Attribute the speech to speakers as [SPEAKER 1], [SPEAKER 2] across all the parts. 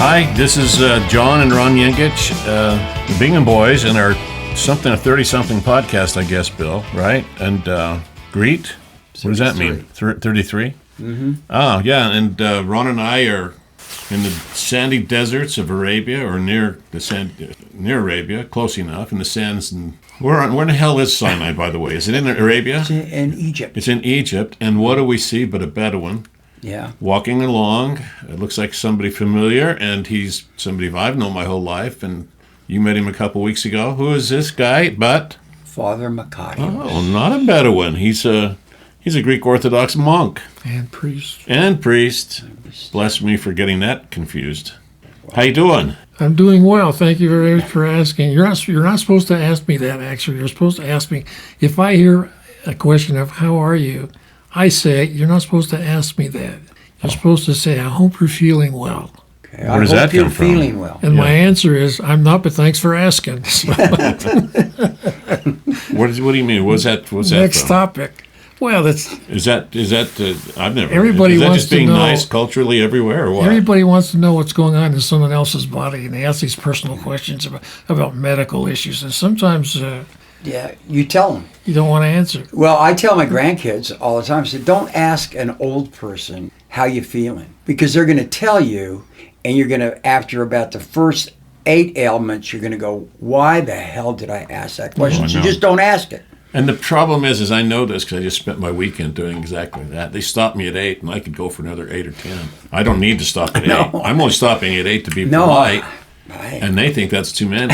[SPEAKER 1] Hi, this is John and Ron Yengich, the Bingham boys, and our a 30-something podcast, I guess, Bill, right? And greet? What does that mean? 33?
[SPEAKER 2] Mm-hmm.
[SPEAKER 1] Oh, yeah, and Ron and I are in the sandy deserts of Arabia, or near Arabia, close enough, in the sands. And where in the hell is Sinai, by the way? Is it in Arabia?
[SPEAKER 2] It's in Egypt.
[SPEAKER 1] It's in Egypt, and what do we see but a Bedouin?
[SPEAKER 2] Yeah.
[SPEAKER 1] Walking along. It looks like somebody familiar, and he's somebody I've known my whole life, and you met him a couple weeks ago. Who is this guy? But
[SPEAKER 2] Father Makarios.
[SPEAKER 1] Oh, not a Bedouin. He's a Greek Orthodox monk.
[SPEAKER 3] And priest.
[SPEAKER 1] And priest. Bless me for getting that confused. How you doing?
[SPEAKER 3] I'm doing well. Thank you very much for asking. You're not supposed to ask me that, actually. You're supposed to ask me, if I hear a question of how are you, I say, you're not supposed to ask me that. You're supposed to say, I hope you're feeling well.
[SPEAKER 2] Okay,
[SPEAKER 1] Where does that come from?
[SPEAKER 2] Feeling well.
[SPEAKER 3] And my answer is, I'm not, but thanks for asking. So,
[SPEAKER 1] What do you mean? What's that
[SPEAKER 3] next
[SPEAKER 1] from?
[SPEAKER 3] topic. Well, that's
[SPEAKER 1] Is that I've never
[SPEAKER 3] Everybody
[SPEAKER 1] is that
[SPEAKER 3] wants
[SPEAKER 1] just
[SPEAKER 3] to
[SPEAKER 1] being
[SPEAKER 3] know-
[SPEAKER 1] nice culturally everywhere or what?
[SPEAKER 3] everybody wants to know what's going on in someone else's body, and they ask these personal questions about medical issues, and sometimes
[SPEAKER 2] Yeah, you tell them.
[SPEAKER 3] you don't want to answer.
[SPEAKER 2] Well, I tell my grandkids all the time, I say, don't ask an old person how you feeling, because they're going to tell you, and you're going to, after about the first 8 ailments, you're going to go, why the hell did I ask that question?
[SPEAKER 1] I
[SPEAKER 2] So
[SPEAKER 1] know.
[SPEAKER 2] just don't ask it.
[SPEAKER 1] And the problem is I know this because I just spent my weekend doing exactly that. They stopped me at 8, and I could go for another 8 or 10. I don't need to stop at 8.
[SPEAKER 2] No.
[SPEAKER 1] I'm only stopping at 8 to be
[SPEAKER 2] No,
[SPEAKER 1] polite,
[SPEAKER 2] Right.
[SPEAKER 1] and they think that's too many.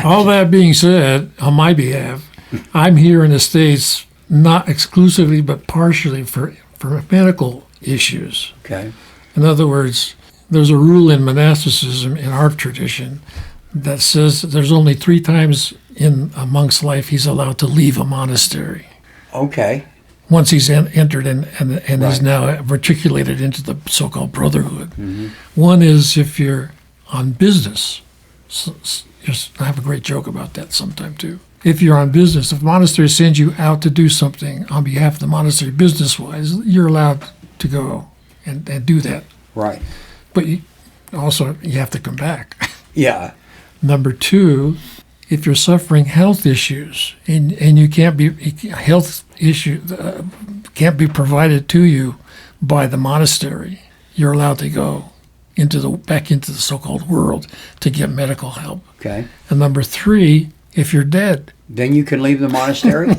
[SPEAKER 3] All that being said, on my behalf, I'm here in the States not exclusively but partially for medical issues.
[SPEAKER 2] Okay.
[SPEAKER 3] In other words, there's a rule in monasticism in our tradition that says that there's only 3 times in a monk's life he's allowed to leave a monastery.
[SPEAKER 2] Okay.
[SPEAKER 3] Once he's entered and is
[SPEAKER 2] Right.
[SPEAKER 3] now matriculated into the so-called brotherhood.
[SPEAKER 2] Mm-hmm.
[SPEAKER 3] One is if you're on business. I have a great joke about that sometime too. If you're on business, if the monastery sends you out to do something on behalf of the monastery business-wise, you're allowed to go and do that.
[SPEAKER 2] Right.
[SPEAKER 3] But you have to come back.
[SPEAKER 2] Yeah.
[SPEAKER 3] Number 2, if you're suffering health issues and you can't be can't be provided to you by the monastery, you're allowed to go back into the so-called world to get medical help.
[SPEAKER 2] Okay.
[SPEAKER 3] And number 3, if you're dead,
[SPEAKER 2] Then you can leave the monastery?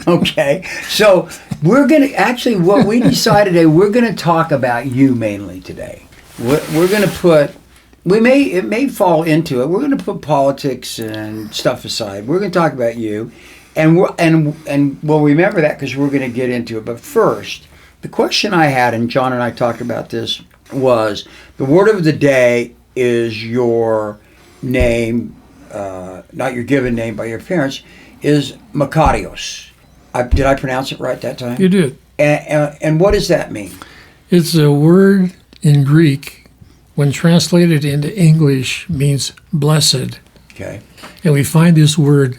[SPEAKER 2] Okay. So we're going to, actually what we decided today, we're going to talk about you mainly today. We're going to put, it may fall into it. We're going to put politics and stuff aside. We're going to talk about you. And we'll remember that because we're going to get into it. But first, the question I had, and John and I talked about this, was the word of the day is your name, not your given name by your parents, is Makarios. Did I pronounce it right that time?
[SPEAKER 3] you did.
[SPEAKER 2] And what does that mean?
[SPEAKER 3] It's a word in Greek, when translated into English, means blessed.
[SPEAKER 2] Okay.
[SPEAKER 3] And we find this word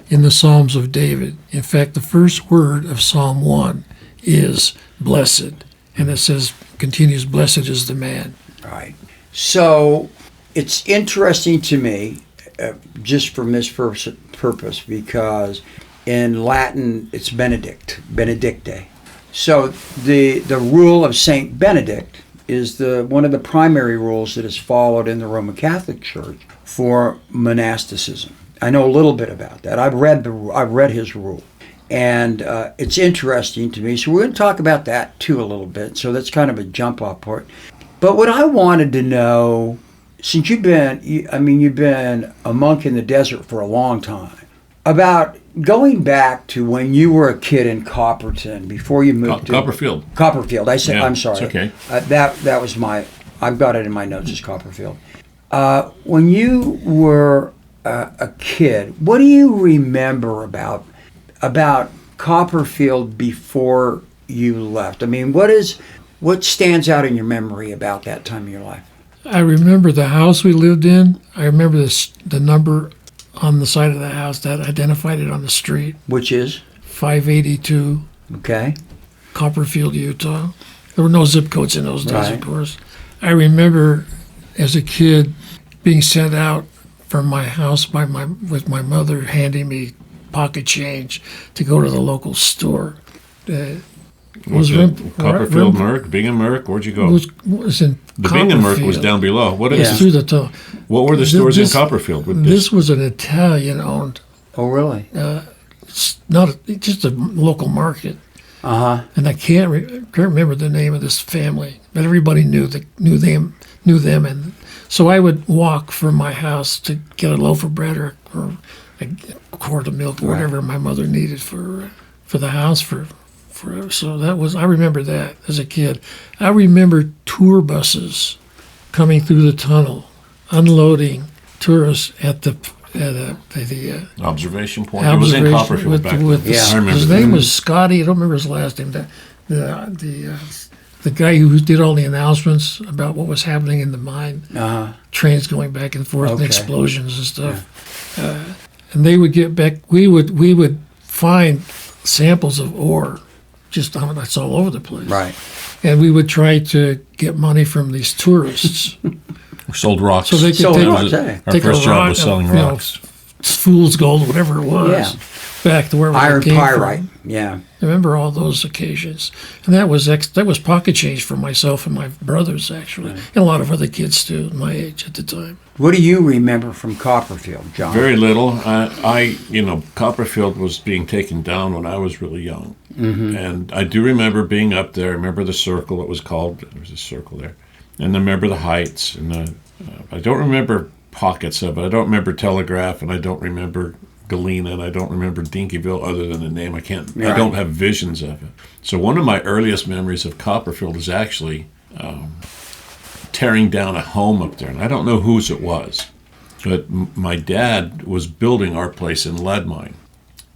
[SPEAKER 3] in the Psalms of David. In fact, the first word of Psalm 1 is blessed. And it says, continues, blessed is the man.
[SPEAKER 2] All right. So it's interesting to me, just for this purpose, because in Latin it's Benedicte. So the rule of Saint Benedict is one of the primary rules that is followed in the Roman Catholic Church for monasticism. I know a little bit about that. I've read his rule, and it's interesting to me. So we're going to talk about that too a little bit. So that's kind of a jump off part. But what I wanted to know, since you've been a monk in the desert for a long time, about going back to when you were a kid in Copperton before you moved to
[SPEAKER 1] Copperfield.
[SPEAKER 2] Copperfield. I said,
[SPEAKER 1] Yeah,
[SPEAKER 2] I'm sorry.
[SPEAKER 1] it's okay.
[SPEAKER 2] That was I've got it in my notes as Copperfield. When you were a kid, what do you remember about Copperfield before you left? I mean, what stands out in your memory about that time of your life?
[SPEAKER 3] I remember the house we lived in. I remember the number on the side of the house that identified it on the street.
[SPEAKER 2] Which is?
[SPEAKER 3] 582
[SPEAKER 2] Okay.
[SPEAKER 3] Copperfield, Utah. There were no zip codes in those days,
[SPEAKER 2] Right.
[SPEAKER 3] of course. I remember as a kid, being sent out from my house with my mother handing me pocket change to go to the local store.
[SPEAKER 1] Copperfield Merc, Bingham Merc? Where'd you go?
[SPEAKER 3] Was in
[SPEAKER 1] the Bingham Merc was
[SPEAKER 3] Copperfield.
[SPEAKER 1] down below. What
[SPEAKER 3] It's
[SPEAKER 1] is
[SPEAKER 3] through the tunnel.
[SPEAKER 1] What were the stores
[SPEAKER 3] This-
[SPEAKER 1] in Copperfield?
[SPEAKER 3] This was an Italian-owned,
[SPEAKER 2] Oh, really?
[SPEAKER 3] just a local market.
[SPEAKER 2] Uh-huh.
[SPEAKER 3] And I can't remember the name of this family, but everybody knew them, and so I would walk from my house to get a loaf of bread or a quart of milk or whatever my mother needed for the house for. So I remember that as a kid. I remember tour buses coming through the tunnel, unloading tourists at the
[SPEAKER 1] observation point. It was in Copperfield back then.
[SPEAKER 2] Yeah.
[SPEAKER 1] I remember
[SPEAKER 3] his
[SPEAKER 1] that.
[SPEAKER 3] name was Scotty. I don't remember his last name. The guy who did all the announcements about what was happening in the mine, trains going back and forth, and
[SPEAKER 2] Okay.
[SPEAKER 3] explosions and stuff. And they would get back. We would find samples of ore, that's all over the place.
[SPEAKER 2] Right.
[SPEAKER 3] And we would try to get money from these tourists.
[SPEAKER 1] We sold rocks.
[SPEAKER 3] So they could
[SPEAKER 2] Sold
[SPEAKER 3] take,
[SPEAKER 2] rocks, hey.
[SPEAKER 1] Our
[SPEAKER 3] take
[SPEAKER 1] first
[SPEAKER 3] a
[SPEAKER 1] job
[SPEAKER 3] rock,
[SPEAKER 1] was selling
[SPEAKER 3] you know,
[SPEAKER 1] rocks.
[SPEAKER 3] fool's gold, whatever it was, back to where
[SPEAKER 2] Iron
[SPEAKER 3] it came
[SPEAKER 2] pyrite.
[SPEAKER 3] from.
[SPEAKER 2] Yeah.
[SPEAKER 3] I remember all those occasions, and that was pocket change for myself and my brothers, actually, and a lot of other kids too, my age at the time.
[SPEAKER 2] What do you remember from Copperfield, John?
[SPEAKER 1] Very little. Copperfield was being taken down when I was really young. Mm-hmm. And I do remember being up there. I remember the circle, it was called. There was a circle there. And I remember the heights. And I don't remember pockets of it. I don't remember Telegraph, and I don't remember Galena, and I don't remember Dinkyville other than the name. I don't have visions of it. So one of my earliest memories of Copperfield is actually tearing down a home up there. And I don't know whose it was, but my dad was building our place in Leadmine.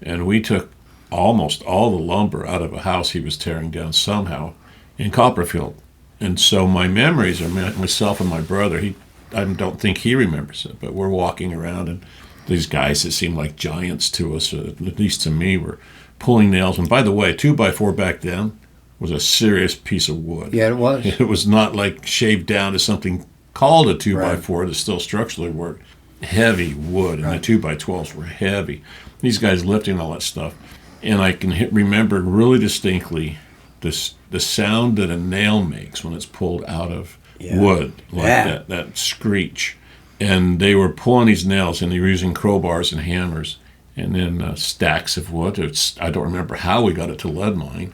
[SPEAKER 1] And we took almost all the lumber out of a house he was tearing down somehow in Copperfield. And so my memories are myself and my brother. I don't think he remembers it, but we're walking around, and these guys that seemed like giants to us, at least to me, were pulling nails. And by the way, 2x4 back then was a serious piece of wood.
[SPEAKER 2] Yeah, it was.
[SPEAKER 1] It was not like shaved down to something called a 2x4 that still structurally worked. Heavy wood, and the 2x12s were heavy. These guys lifting all that stuff. And I can remember really distinctly the sound that a nail makes when it's pulled out of wood, like that screech. And they were pulling these nails, and they were using crowbars and hammers, and then stacks of wood. I don't remember how we got it to Leadmine.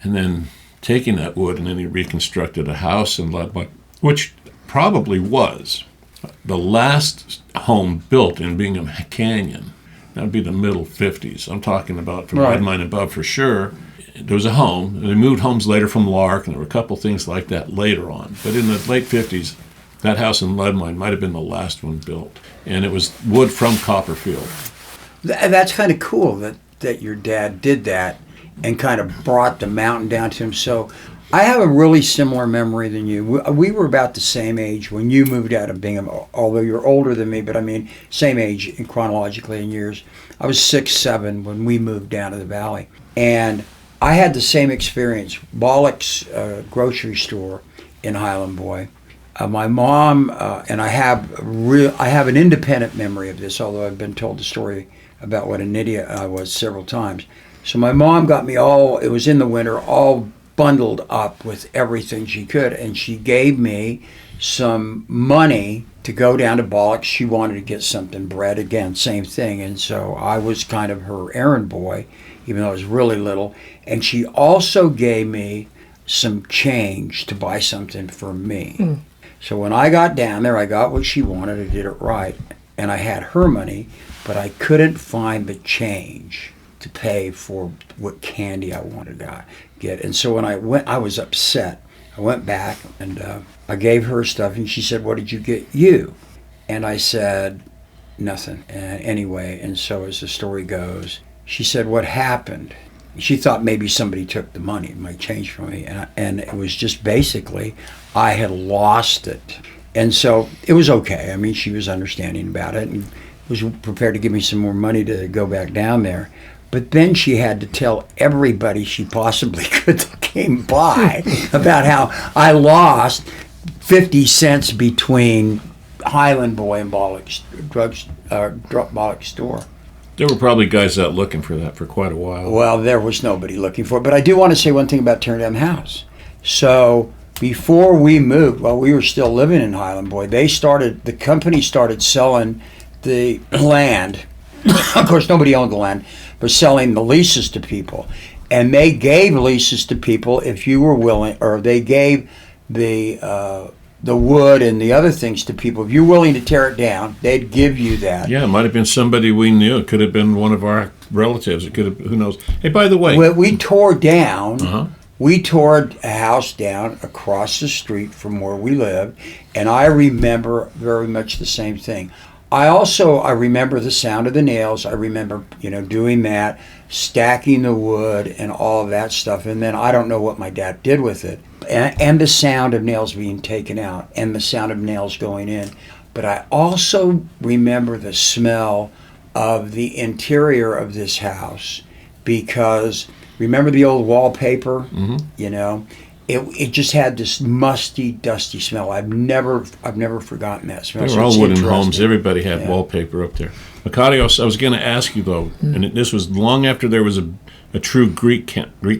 [SPEAKER 1] And then taking that wood, and then he reconstructed a house in Leadmine, which probably was the last home built in Bingham Canyon. That would be the middle 50s. I'm talking about from Leadmine above for sure. There was a home. They moved homes later from Lark, and there were a couple things like that later on. But in the late 50s, that house in Leadmine might have been the last one built. And it was wood from Copperfield.
[SPEAKER 2] That's kind of cool that your dad did that and kind of brought the mountain down to him. So I have a really similar memory than you. We were about the same age when you moved out of Bingham, although you're older than me, but I mean, same age chronologically in years. I was 6, 7 when we moved down to the valley. And I had the same experience. Bollock's grocery store in Highland Boy. My mom, and I have an independent memory of this, although I've been told the story about what an idiot I was several times. So my mom got me it was in the winter, all bundled up with everything she could, and she gave me some money to go down to Bollock's. She wanted to get something, bread, again, same thing. And so I was kind of her errand boy, even though I was really little. And she also gave me some change to buy something for me. So when I got down there, I got what she wanted. I did it right. And I had her money, but I couldn't find the change to pay for what candy I wanted to get. And so when I went, I was upset. I went back and I gave her stuff, and she said, "What did you get you?" And I said, "Nothing." Anyway, and so as the story goes, she said, "What happened?" She thought maybe somebody took the money, my change from me, and it was just basically I had lost it. And so it was okay. I mean, she was understanding about it and was prepared to give me some more money to go back down there. But then she had to tell everybody she possibly could that came by about how I lost 50 cents between Highland Boy and Bollock's Bollock's store.
[SPEAKER 1] There were probably guys out looking for that for quite a while.
[SPEAKER 2] Well, there was nobody looking for it. But I do want to say one thing about tearing down the house. So before we moved, while we were still living in Highland Boy, the company started selling the land. Of course, nobody owned the land, but selling the leases to people. And they gave leases to people if you were willing, or they gave the wood and the other things to people. If you're willing to tear it down, they'd give you that.
[SPEAKER 1] Yeah, it might have been somebody we knew. It could have been one of our relatives. It could have, who knows. Hey, by the way.
[SPEAKER 2] Well, we tore down, we tore a house down across the street from where we lived, and I remember very much the same thing. I remember the sound of the nails. I remember, doing that, stacking the wood and all of that stuff. And then I don't know what my dad did with it. And the sound of nails being taken out and the sound of nails going in. But I also remember the smell of the interior of this house, because remember the old wallpaper? It just had this musty, dusty smell. I've never forgotten that smell.
[SPEAKER 1] They were all wooden homes. Everybody had wallpaper up there. Makarios, I was going to ask you though, and this was long after there was a true Greek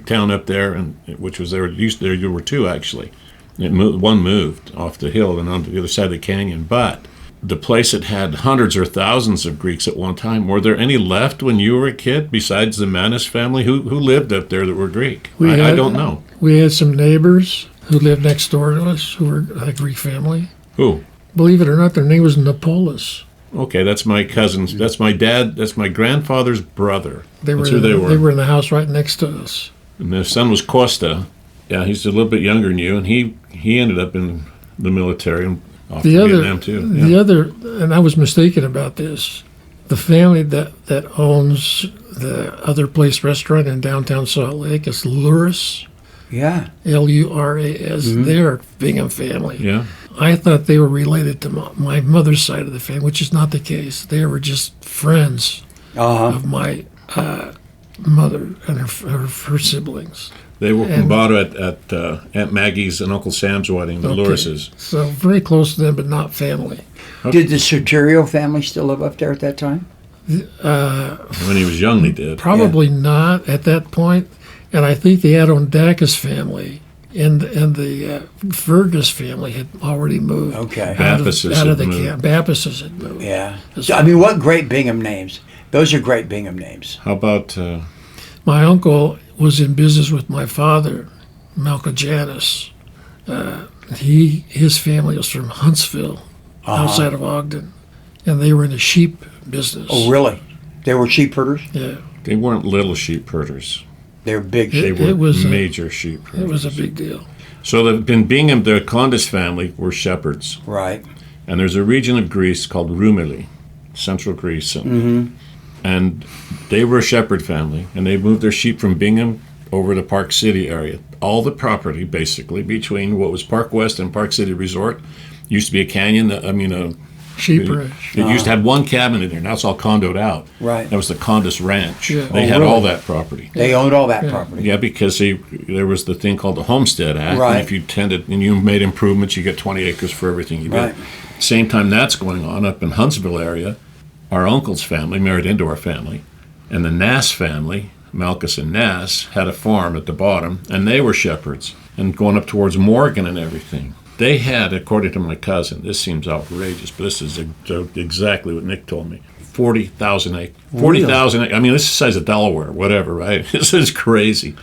[SPEAKER 1] town up there, and which was there. There were two actually. One moved off the hill and on the other side of the canyon, but the place that had hundreds or thousands of Greeks at one time. Were there any left when you were a kid besides the Manis family? Who lived up there that were Greek? I don't know.
[SPEAKER 3] We had some neighbors who lived next door to us who were a Greek family.
[SPEAKER 1] Who?
[SPEAKER 3] Believe it or not, their name was Nepolis.
[SPEAKER 1] Okay, that's my cousin's. That's my dad. That's my grandfather's brother. That's who they were.
[SPEAKER 3] They were in the house right next to us.
[SPEAKER 1] And their son was Costa. Yeah, he's a little bit younger than you, and he ended up in the military and off to Vietnam too. Yeah.
[SPEAKER 3] The other, and I was mistaken about this. The family that owns the other place restaurant in downtown Salt Lake is Luras.
[SPEAKER 2] Yeah.
[SPEAKER 3] Luras. They're Bingham family.
[SPEAKER 1] Yeah.
[SPEAKER 3] I thought they were related to my mother's side of the family, which is not the case. They were just friends of my mother and her siblings.
[SPEAKER 1] They were from at Aunt Maggie's and Uncle Sam's wedding, the Lurises.
[SPEAKER 3] So very close to them, but not family.
[SPEAKER 2] Did the Soterio family still live up there at that time?
[SPEAKER 1] When he was young, they did.
[SPEAKER 3] Probably not at that point. And I think the Adondakis family and the Fergus family had already moved.
[SPEAKER 2] Okay.
[SPEAKER 3] Out of the camp. Baptists had moved.
[SPEAKER 2] Yeah. I mean, what great Bingham names. Those are great Bingham names.
[SPEAKER 1] How about...
[SPEAKER 3] My uncle was in business with my father, Malcolm-Janus. His family was from Huntsville, outside of Ogden. And they were in the sheep business.
[SPEAKER 2] Oh, really? They were sheep herders?
[SPEAKER 3] Yeah.
[SPEAKER 1] They weren't little sheep herders.
[SPEAKER 2] They were big sheep.
[SPEAKER 1] They were major sheep herders.
[SPEAKER 3] It was a big deal.
[SPEAKER 1] So in Bingham, the Condis family were shepherds.
[SPEAKER 2] Right.
[SPEAKER 1] And there's a region of Greece called Rumeli, central Greece. And they were a shepherd family, and they moved their sheep from Bingham over to Park City area. All the property, basically, between what was Park West and Park City Resort, used to be a canyon.
[SPEAKER 3] Sheep ranch.
[SPEAKER 1] It used to have one cabin in there. Now it's all condoed out.
[SPEAKER 2] Right.
[SPEAKER 1] That was the Condis Ranch.
[SPEAKER 3] Yeah.
[SPEAKER 1] They had all that property.
[SPEAKER 2] They owned all that property.
[SPEAKER 1] Yeah, because there was the thing called the Homestead Act.
[SPEAKER 2] Right.
[SPEAKER 1] And if you tended and you made improvements, you get 20 acres for everything you did.
[SPEAKER 2] Right.
[SPEAKER 1] Same time that's going on up in Huntsville area, our uncle's family married into our family, and the Nass family, Malchus and Nass, had a farm at the bottom, and they were shepherds, and going up towards Morgan and everything. They had, according to my cousin, this seems outrageous, but this is exactly what Nick told me, 40,000 acres. 40,000 acres. I mean, this is the size of Delaware, whatever, right? This is crazy.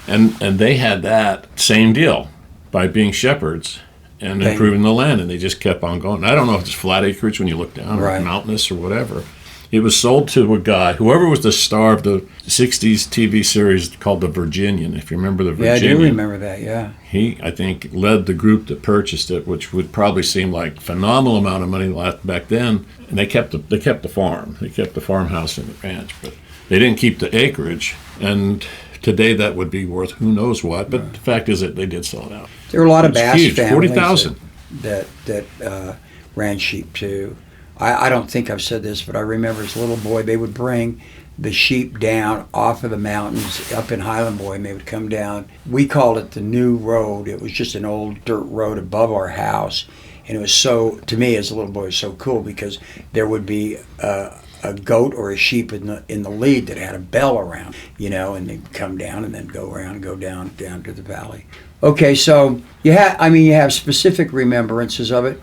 [SPEAKER 1] And they had that same deal by being shepherds and improving the land, and they just kept on going. I don't know if it's flat acreage when you look down or mountainous or whatever. It was sold to a guy, whoever was the star of the 60s TV series called The Virginian, if you remember The Virginian.
[SPEAKER 2] Yeah, I do remember that, yeah.
[SPEAKER 1] He, I think, led the group that purchased it, which would probably seem like a phenomenal amount of money back then. And they kept the farm. They kept the farmhouse and the ranch, but they didn't keep the acreage. And today that would be worth who knows what, but the fact is that they did sell it out.
[SPEAKER 2] There were a lot of Bass
[SPEAKER 1] huge,
[SPEAKER 2] families
[SPEAKER 1] 40,000.
[SPEAKER 2] that ran sheep too. I don't think I've said this, but I remember as a little boy they would bring the sheep down off of the mountains up in Highland Boy, and they would come down. We called it the New Road. It was just an old dirt road above our house. And it was so, to me as a little boy, it was so cool because there would be a goat or a sheep in the lead that had a bell around, and they'd come down and then go around and go down to the valley. Okay, so you have specific remembrances of it,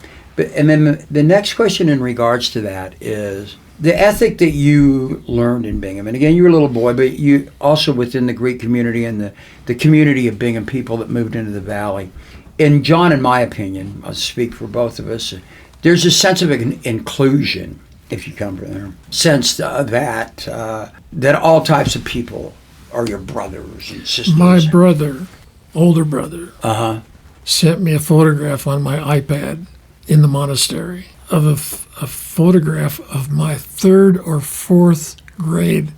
[SPEAKER 2] and then the next question in regards to that is the ethic that you learned in Bingham. And again, you were a little boy, but you also within the Greek community and the community of Bingham people that moved into the valley. And John, in my opinion, I'll speak for both of us, there's a sense of inclusion, if you come from there, sense that all types of people are your brothers and sisters.
[SPEAKER 3] My brother, older brother, sent me a photograph on my iPad in the monastery of a photograph of my 3rd or 4th grade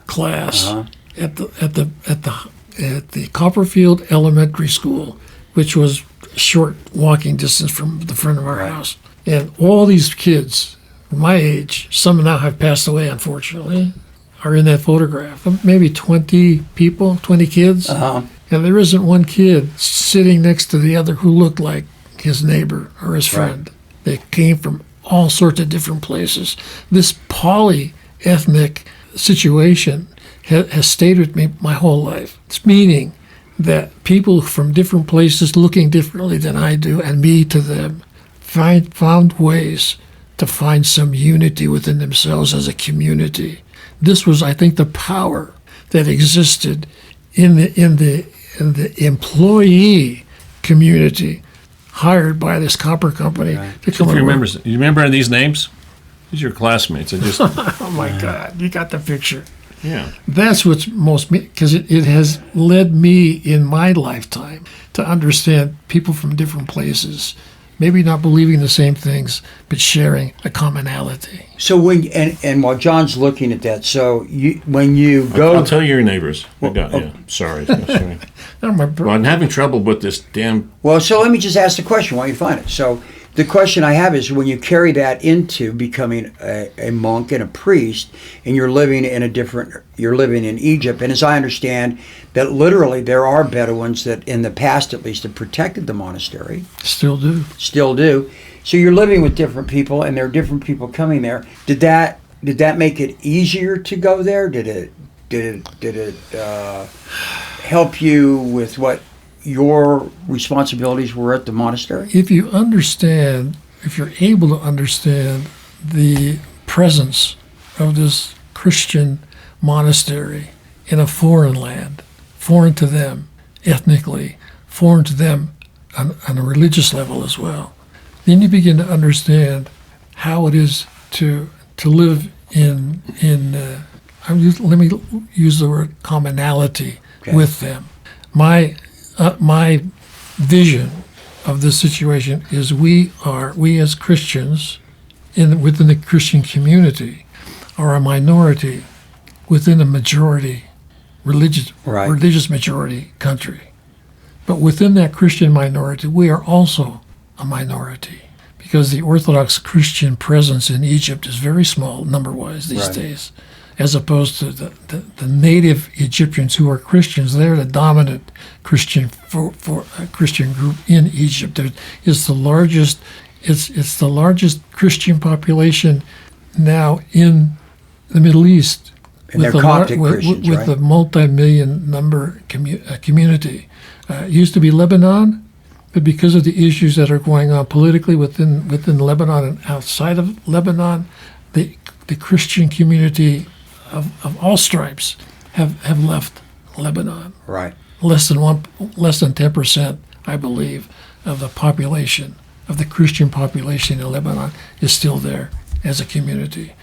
[SPEAKER 3] class at the Copperfield Elementary School, which was a short walking distance from the front of our house. And all these kids my age, some now have passed away, unfortunately, are in that photograph. Maybe 20 people, 20 kids. And there isn't one kid sitting next to the other who looked like his neighbor or his friend. They came from all sorts of different places. This poly-ethnic situation has stayed with me my whole life. It's meaning that people from different places looking differently than I do, and me to them, found ways to find some unity within themselves as a community. This was, I think, the power that existed in the employee community hired by this copper company to come.
[SPEAKER 1] You remember these names? These are your classmates.
[SPEAKER 3] Oh my God, you got the picture.
[SPEAKER 1] Yeah.
[SPEAKER 3] That's what's most, because it has led me in my lifetime to understand people from different places, maybe not believing the same things, but sharing a commonality.
[SPEAKER 2] So and while John's looking at that, so when you go,
[SPEAKER 1] I'll tell you your neighbors. Sorry. I'm having trouble with this damn.
[SPEAKER 2] Well, so let me just ask the question while you find it. So the question I have is, when you carry that into becoming a monk and a priest, and you're living in Egypt, and as I understand, that literally there are Bedouins that, in the past at least, have protected the monastery.
[SPEAKER 3] Still do.
[SPEAKER 2] So you're living with different people, and there are different people coming there. Did that make it easier to go there? Did it help you with what your responsibilities were at the monastery?
[SPEAKER 3] If you're able to understand the presence of this Christian monastery in a foreign land, foreign to them ethnically, foreign to them on a religious level as well, then you begin to understand how it is to live in let me use the word commonality with them. My vision of this situation is we as Christians within the Christian community are a minority within a majority religious majority country. But within that Christian minority, we are also a minority, because the Orthodox Christian presence in Egypt is very small number-wise these days, as opposed to the native Egyptians who are Christians. They're the dominant Christian Christian group in Egypt. It's the largest Christian population now in the Middle East.
[SPEAKER 2] And they're Coptic Christians,
[SPEAKER 3] with the multi-million number community. It used to be Lebanon, but because of the issues that are going on politically within Lebanon and outside of Lebanon, the Christian community of all stripes have left Lebanon.
[SPEAKER 2] Right.
[SPEAKER 3] Less than 10%, I believe, of the population, of the Christian population in Lebanon is still there as a community.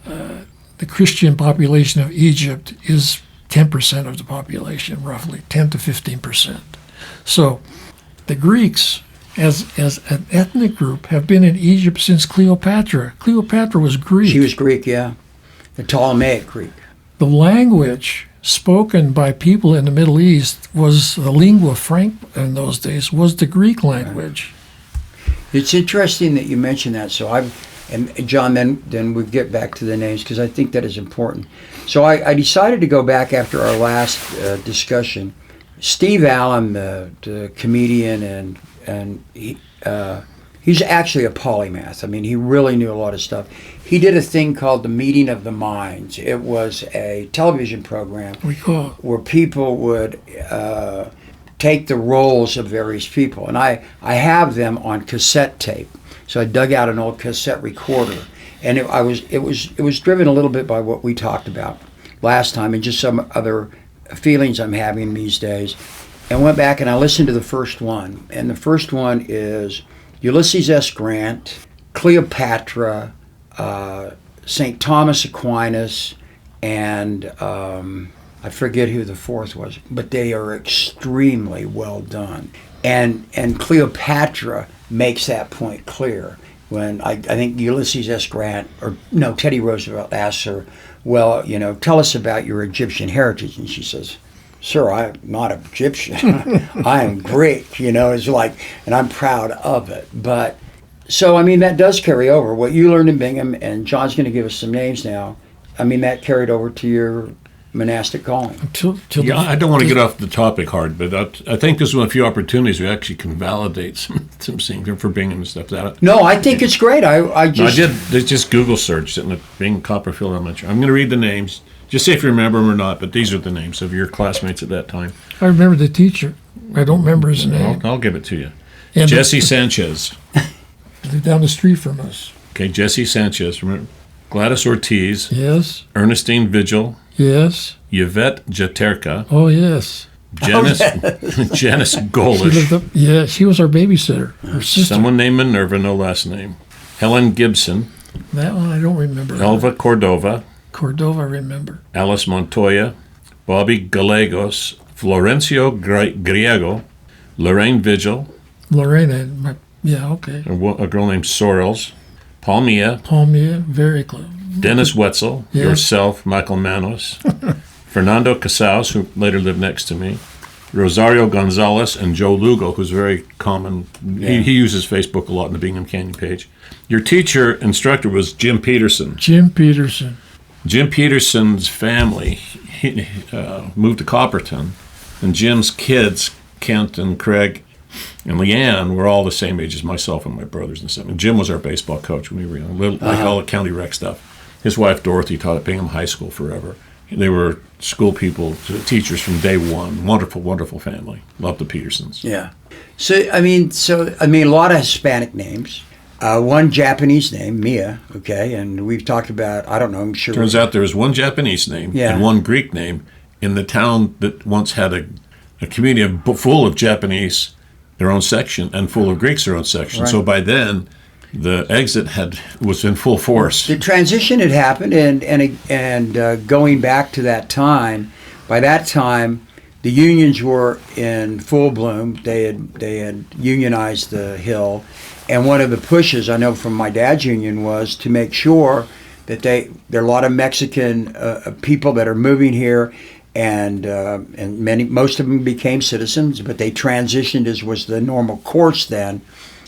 [SPEAKER 3] The Christian population of Egypt is 10% of the population, roughly 10 to 15%. So the Greeks, as an ethnic group, have been in Egypt since Cleopatra. Cleopatra was Greek.
[SPEAKER 2] She was Greek, yeah. The Ptolemaic Greek.
[SPEAKER 3] The language spoken by people in the Middle East was the lingua franca in those days, was the Greek language.
[SPEAKER 2] It's interesting that you mention that. So And John, then we get back to the names because I think that is important. So I decided to go back after our last discussion. Steve Allen, the comedian, and he's actually a polymath. I mean, he really knew a lot of stuff. He did a thing called the Meeting of the Minds. It was a television program where people would take the roles of various people. And I have them on cassette tape. So I dug out an old cassette recorder. And it was driven a little bit by what we talked about last time and just some other feelings I'm having these days. And went back and I listened to the first one. And the first one is Ulysses S. Grant, Cleopatra, St. Thomas Aquinas, and I forget who the fourth was, but they are extremely well done. And Cleopatra makes that point clear when I think Ulysses S. Grant, or no, Teddy Roosevelt asks her, well, tell us about your Egyptian heritage. And she says, sir, I'm not Egyptian. I am Greek, it's like, and I'm proud of it. But, so, I mean, that does carry over. What you learned in Bingham, and John's going to give us some names now, I mean, that carried over to your monastic calling.
[SPEAKER 1] I don't want to get off the topic hard, but I think this is one of the few opportunities we actually can validate some things for Bingham and stuff.
[SPEAKER 2] No, I think it's great. I
[SPEAKER 1] did just Google search sitting at Bingham Copperfield Elementary. I'm going to read the names. Just see if you remember them or not, but these are the names of your classmates at that time.
[SPEAKER 3] I remember the teacher. I don't remember his name.
[SPEAKER 1] I'll give it to you. And Jesse Sanchez.
[SPEAKER 3] Lived down the street from us.
[SPEAKER 1] Okay, Jesse Sanchez. Remember? Gladys Ortiz.
[SPEAKER 3] Yes.
[SPEAKER 1] Ernestine Vigil.
[SPEAKER 3] Yes.
[SPEAKER 1] Yvette Jaterka.
[SPEAKER 3] Oh, yes.
[SPEAKER 1] Janice Golish.
[SPEAKER 3] She was our babysitter. Her sister.
[SPEAKER 1] Someone named Minerva, no last name. Helen Gibson.
[SPEAKER 3] That one I don't remember.
[SPEAKER 1] Elva Cordova.
[SPEAKER 3] Cordova, I remember.
[SPEAKER 1] Alice Montoya. Bobby Gallegos. Florencio Griego. Lorraine Vigil.
[SPEAKER 3] Lorraine, okay.
[SPEAKER 1] A girl named Sorrels. Palmia,
[SPEAKER 3] very close.
[SPEAKER 1] Dennis Wetzel, yourself, Michael Manos, Fernando Casals, who later lived next to me, Rosario Gonzalez, and Joe Lugo, who's very common. Yeah. He uses Facebook a lot in the Bingham Canyon page. Your instructor was Jim Peterson.
[SPEAKER 3] Jim Peterson's family moved to Copperton, and Jim's kids, Kent and Craig and Leanne, were all the same age as myself and my brothers and stuff. And Jim was our baseball coach when we were young, like all the county rec stuff. His wife Dorothy taught at Bingham High School forever. They were school people, teachers from day one. Wonderful, wonderful family. Love the Petersons.
[SPEAKER 2] Yeah. So I mean, a lot of Hispanic names. One Japanese name, Mia. Okay, and we've talked about. I don't know. I'm sure.
[SPEAKER 1] Turns out there was one Japanese name and one Greek name in the town that once had a community full of Japanese, their own section, and full of Greeks, their own section. Right. So by then, the exit was in full force. The
[SPEAKER 2] transition had happened, and going back to that time, by that time, the unions were in full bloom. They had unionized the Hill, and one of the pushes I know from my dad's union was to make sure that there are a lot of Mexican people that are moving here. And most of them became citizens, but they transitioned as was the normal course then.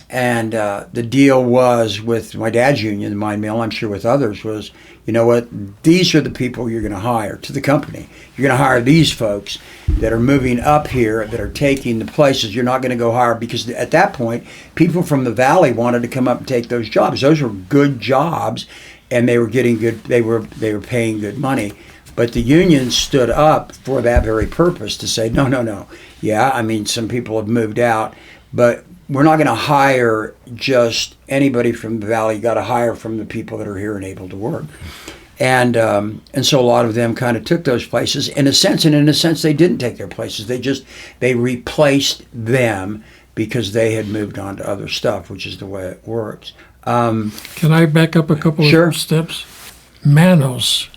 [SPEAKER 2] And the deal was with my dad's union, the mine mill, I'm sure with others, was, you know what, these are the people you're going to hire to the company. You're going to hire these folks that are moving up here, that are taking the places. You're not going to go hire, because at that point, people from the valley wanted to come up and take those jobs. Those were good jobs, and they were getting good. They were paying good money. But the union stood up for that very purpose to say, no. Yeah, I mean, some people have moved out, but we're not going to hire just anybody from the valley. You got to hire from the people that are here and able to work. And so a lot of them kind of took those places in a sense, and in a sense they didn't take their places. They replaced them because they had moved on to other stuff, which is the way it works.
[SPEAKER 3] Can I back up a couple
[SPEAKER 2] of
[SPEAKER 3] steps? Manos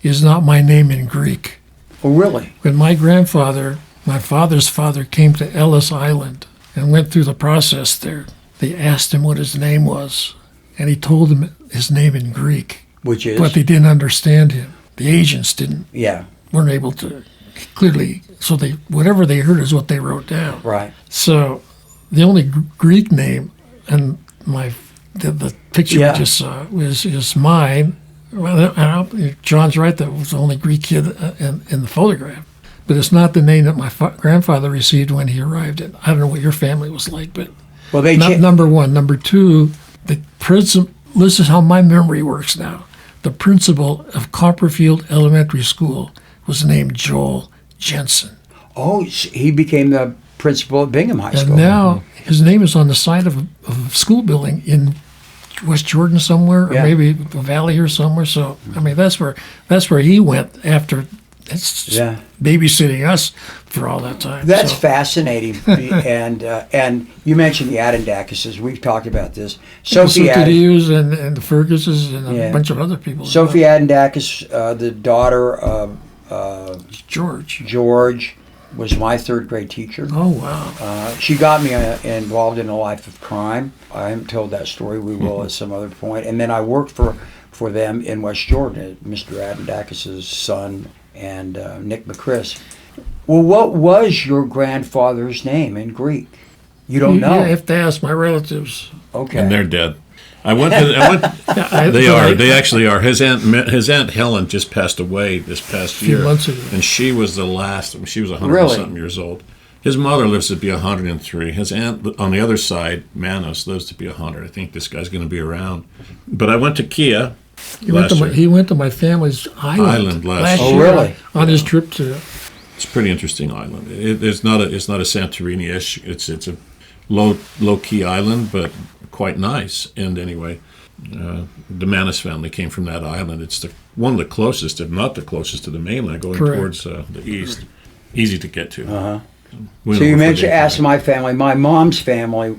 [SPEAKER 3] is not my name in Greek.
[SPEAKER 2] Oh, really?
[SPEAKER 3] When my father's father came to Ellis Island and went through the process there, they asked him what his name was, and he told them his name in Greek.
[SPEAKER 2] Which is?
[SPEAKER 3] But they didn't understand him. The agents weren't able to clearly, so whatever they heard is what they wrote down.
[SPEAKER 2] Right.
[SPEAKER 3] So the only Greek name, and my the picture
[SPEAKER 2] Yeah.
[SPEAKER 3] we just saw is mine. Well, John's right. That was the only Greek kid in the photograph. But it's not the name that my grandfather received when he arrived. I don't know what your family was like, but
[SPEAKER 2] Well, they
[SPEAKER 3] number one. Number two, the principal. This is how my memory works now. The principal of Copperfield Elementary School was named Joel Jensen.
[SPEAKER 2] Oh, he became the principal at Bingham High School.
[SPEAKER 3] And now his name is on the side of a school building in West Jordan somewhere, or
[SPEAKER 2] Yeah.
[SPEAKER 3] maybe the Valley or somewhere. So I mean, that's where he went after
[SPEAKER 2] Yeah.
[SPEAKER 3] babysitting us for all that time.
[SPEAKER 2] That's
[SPEAKER 3] So,
[SPEAKER 2] fascinating. And you mentioned the Adendakises. We've talked about this.
[SPEAKER 3] so
[SPEAKER 2] Sophie
[SPEAKER 3] did Hughes and the Ferguses and a
[SPEAKER 2] Yeah.
[SPEAKER 3] bunch of other people.
[SPEAKER 2] Sophie Adendakis, the daughter of George, was my third grade teacher.
[SPEAKER 3] Oh wow!
[SPEAKER 2] She got me involved in a life of crime. I haven't told that story. We will at some other point. And then I worked for them in West Jordan, Mr. Adendakis' son and Nick McChris. Well, what was your grandfather's name in Greek? You don't know?
[SPEAKER 3] You have to ask my relatives.
[SPEAKER 2] Okay.
[SPEAKER 1] And they're dead. I went. They actually are. His aunt Helen just passed away this past
[SPEAKER 3] few
[SPEAKER 1] year,
[SPEAKER 3] months ago.
[SPEAKER 1] and she was the last. She was 100
[SPEAKER 2] Really?
[SPEAKER 1] something years old. His mother lives to be 103. His aunt on the other side, Manos, lives to be 100. I think this guy's going to be around. But I went to Kia
[SPEAKER 3] He went to my family's island
[SPEAKER 1] last
[SPEAKER 2] year.
[SPEAKER 3] year.
[SPEAKER 2] Oh, really?
[SPEAKER 3] On his trip to.
[SPEAKER 1] It's a pretty interesting island. It's not a Santorini-ish. It's a low key island, but quite nice. And anyway, the Manis family came from that island. It's one of the closest, if not the closest, to the mainland, going
[SPEAKER 3] Correct.
[SPEAKER 1] towards the east. Easy to get to.
[SPEAKER 2] Uh-huh.
[SPEAKER 1] Went
[SPEAKER 2] So you
[SPEAKER 1] over for
[SPEAKER 2] mentioned,
[SPEAKER 1] the-
[SPEAKER 2] asked my family. My mom's family,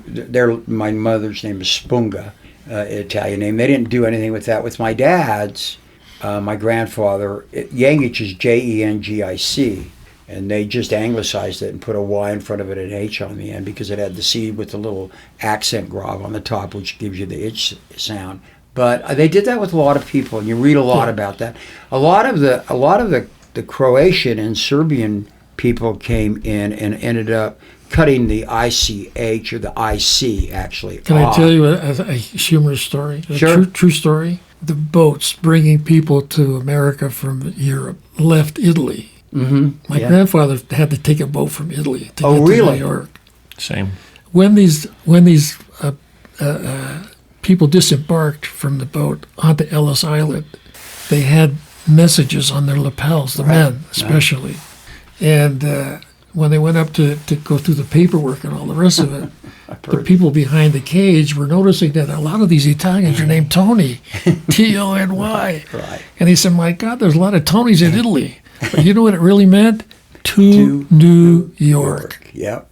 [SPEAKER 2] my mother's name is Spunga, Italian name. They didn't do anything with that. With my dad's, my grandfather, Yengich is Jengic, and they just anglicized it and put a Y in front of it and an H on the end because it had the C with the little accent grav on the top, which gives you the itch sound. But they did that with a lot of people, and you read a lot about that. A lot of the Croatian and Serbian people came in and ended up cutting the ICH or the IC actually.
[SPEAKER 3] Can I tell you a humorous story?
[SPEAKER 2] Sure.
[SPEAKER 3] True story. The boats bringing people to America from Europe left Italy.
[SPEAKER 2] Mm-hmm.
[SPEAKER 3] My grandfather had to take a boat from Italy to get
[SPEAKER 2] really?
[SPEAKER 3] to New York.
[SPEAKER 1] Same.
[SPEAKER 3] When these people disembarked from the boat onto Ellis Island, they had messages on their lapels, the men especially. And when they went up to go through the paperwork and all the rest of it, the people behind the cage were noticing that a lot of these Italians are named Tony, Tony.
[SPEAKER 2] Right.
[SPEAKER 3] And he said, my God, there's a lot of Tonys in Italy. But you know what it really meant? To New York.
[SPEAKER 2] Yep.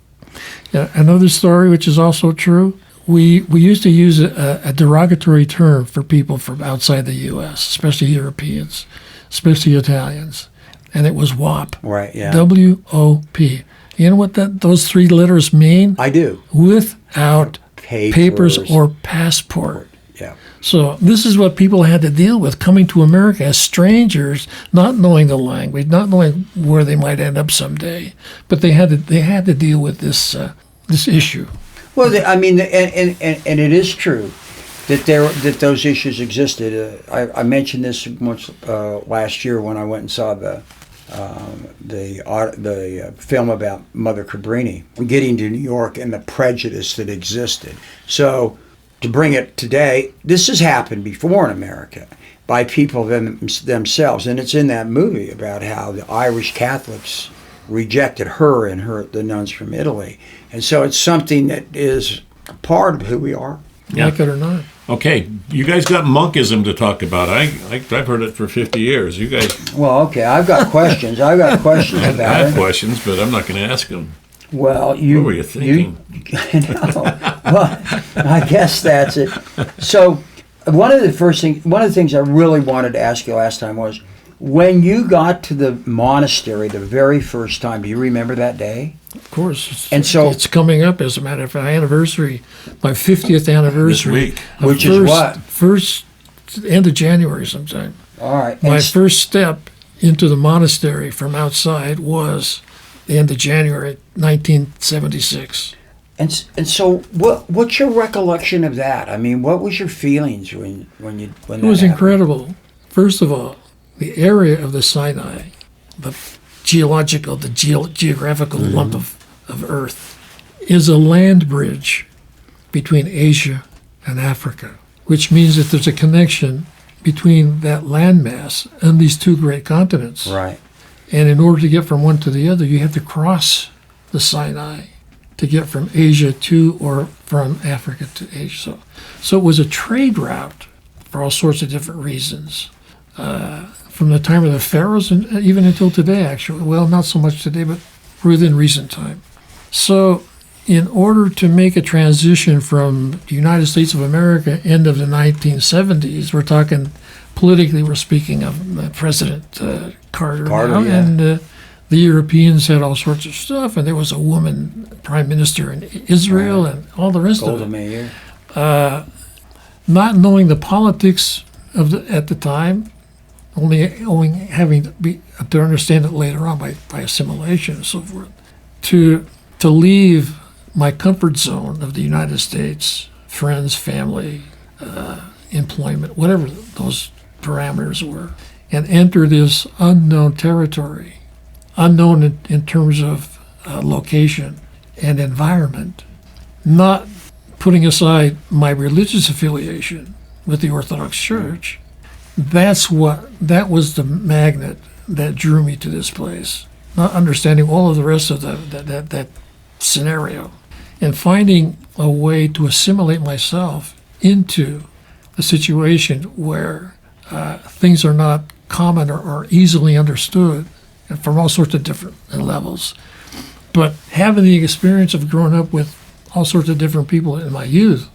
[SPEAKER 3] Another story, which is also true, we used to use a derogatory term for people from outside the U.S., especially Europeans, especially Italians, and it was WOP.
[SPEAKER 2] Right, yeah.
[SPEAKER 3] W-O-P. You know what those three letters mean?
[SPEAKER 2] I do.
[SPEAKER 3] Without papers or passport.
[SPEAKER 2] Yeah.
[SPEAKER 3] So this is what people had to deal with coming to America as strangers, not knowing the language, not knowing where they might end up someday. But they had to deal with this issue.
[SPEAKER 2] Well, and it is true that those issues existed. I mentioned this once last year when I went and saw the film about Mother Cabrini getting to New York and the prejudice that existed. So to bring it today, this has happened before in America by people themselves, and it's in that movie about how the Irish Catholics rejected her and the nuns from Italy. And so it's something that is a part of who we are.
[SPEAKER 3] Like it or not.
[SPEAKER 1] Okay, you guys got Monkism to talk about. I've heard it for 50 years. You guys.
[SPEAKER 2] Well, okay, I've got questions.
[SPEAKER 1] I
[SPEAKER 2] about
[SPEAKER 1] have
[SPEAKER 2] it.
[SPEAKER 1] questions, but I'm not going to ask them.
[SPEAKER 2] Well,
[SPEAKER 1] What were you thinking?
[SPEAKER 2] Well, I guess that's it. So, one of the things I really wanted to ask you last time was, when you got to the monastery the very first time, do you remember that day?
[SPEAKER 3] Of course.
[SPEAKER 2] It's
[SPEAKER 3] coming up, as a matter of fact, my 50th anniversary.
[SPEAKER 1] This week.
[SPEAKER 2] Which is what?
[SPEAKER 3] First, end of January sometime.
[SPEAKER 2] All right.
[SPEAKER 3] My first step into the monastery from outside was the end of January 1976.
[SPEAKER 2] And so, what's your recollection of that? I mean, what was your feelings when
[SPEAKER 3] It
[SPEAKER 2] that
[SPEAKER 3] was
[SPEAKER 2] happened?
[SPEAKER 3] incredible. First of all, the area of the Sinai, the geographical lump of Earth, is a land bridge between Asia and Africa, which means that there's a connection between that landmass and these two great continents.
[SPEAKER 2] Right.
[SPEAKER 3] And in order to get from one to the other, you have to cross the Sinai to get from Asia to or from Africa to Asia. So it was a trade route for all sorts of different reasons. From the time of the pharaohs and even until today, actually. Well, not so much today, but within recent time. So in order to make a transition from the United States of America, end of the 1970s, we're talking politically, we're speaking of President Carter now,
[SPEAKER 2] yeah.
[SPEAKER 3] and the Europeans had all sorts of stuff, and there was a woman prime minister in Israel,
[SPEAKER 2] Right.
[SPEAKER 3] and all the rest
[SPEAKER 2] Golda
[SPEAKER 3] of it.
[SPEAKER 2] Meir.
[SPEAKER 3] Not knowing the politics at the time, only having to understand it later on by assimilation and so forth, to leave my comfort zone of the United States, friends, family, employment, whatever those parameters were, and enter this unknown territory, unknown in terms of location and environment, not putting aside my religious affiliation with the Orthodox Church. That was the magnet that drew me to this place, not understanding all of the rest of that scenario, and finding a way to assimilate myself into a situation where things are not common or easily understood, and from all sorts of different levels. But having the experience of growing up with all sorts of different people in my youth,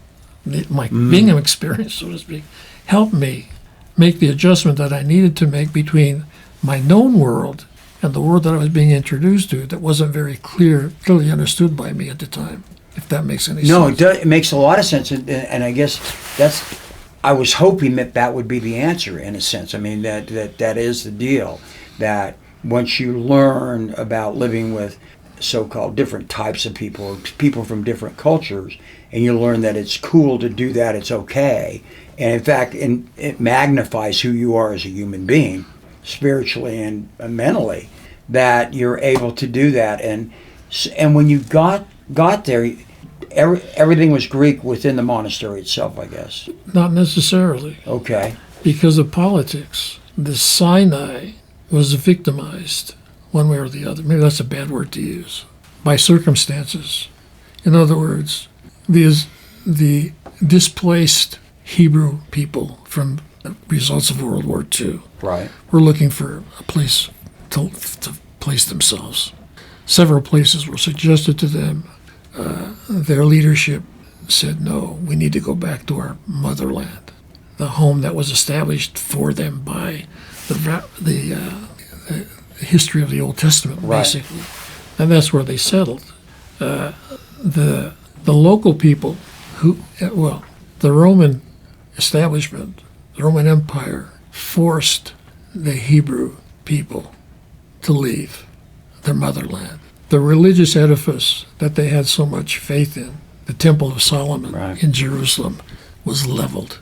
[SPEAKER 3] my Bingham experience, so to speak, helped me make the adjustment that I needed to make between my known world and the world that I was being introduced to that wasn't very clearly understood by me at the time, if that makes any
[SPEAKER 2] No,
[SPEAKER 3] sense.
[SPEAKER 2] it makes a lot of sense, and I guess I was hoping that would be the answer in a sense. I mean, that is the deal, that once you learn about living with so-called different types of people from different cultures, and you learn that it's cool to do that, it's okay, and in fact, it magnifies who you are as a human being, spiritually and mentally, that you're able to do that. And when you got there, everything was Greek within the monastery itself, I guess.
[SPEAKER 3] Not necessarily,
[SPEAKER 2] Okay.
[SPEAKER 3] because of politics. The Sinai was victimized one way or the other. Maybe that's a bad word to use. By circumstances. In other words, the displaced Hebrew people from the results of World War II
[SPEAKER 2] Right.
[SPEAKER 3] were looking for a place to place themselves. Several places were suggested to them. Their leadership said, no, we need to go back to our motherland, the home that was established for them by the history of the Old Testament,
[SPEAKER 2] Right.
[SPEAKER 3] basically. And that's where they settled. The local people the Roman establishment, the Roman Empire, forced the Hebrew people to leave their motherland. The religious edifice that they had so much faith in, the Temple of Solomon
[SPEAKER 2] Right.
[SPEAKER 3] in Jerusalem, was leveled.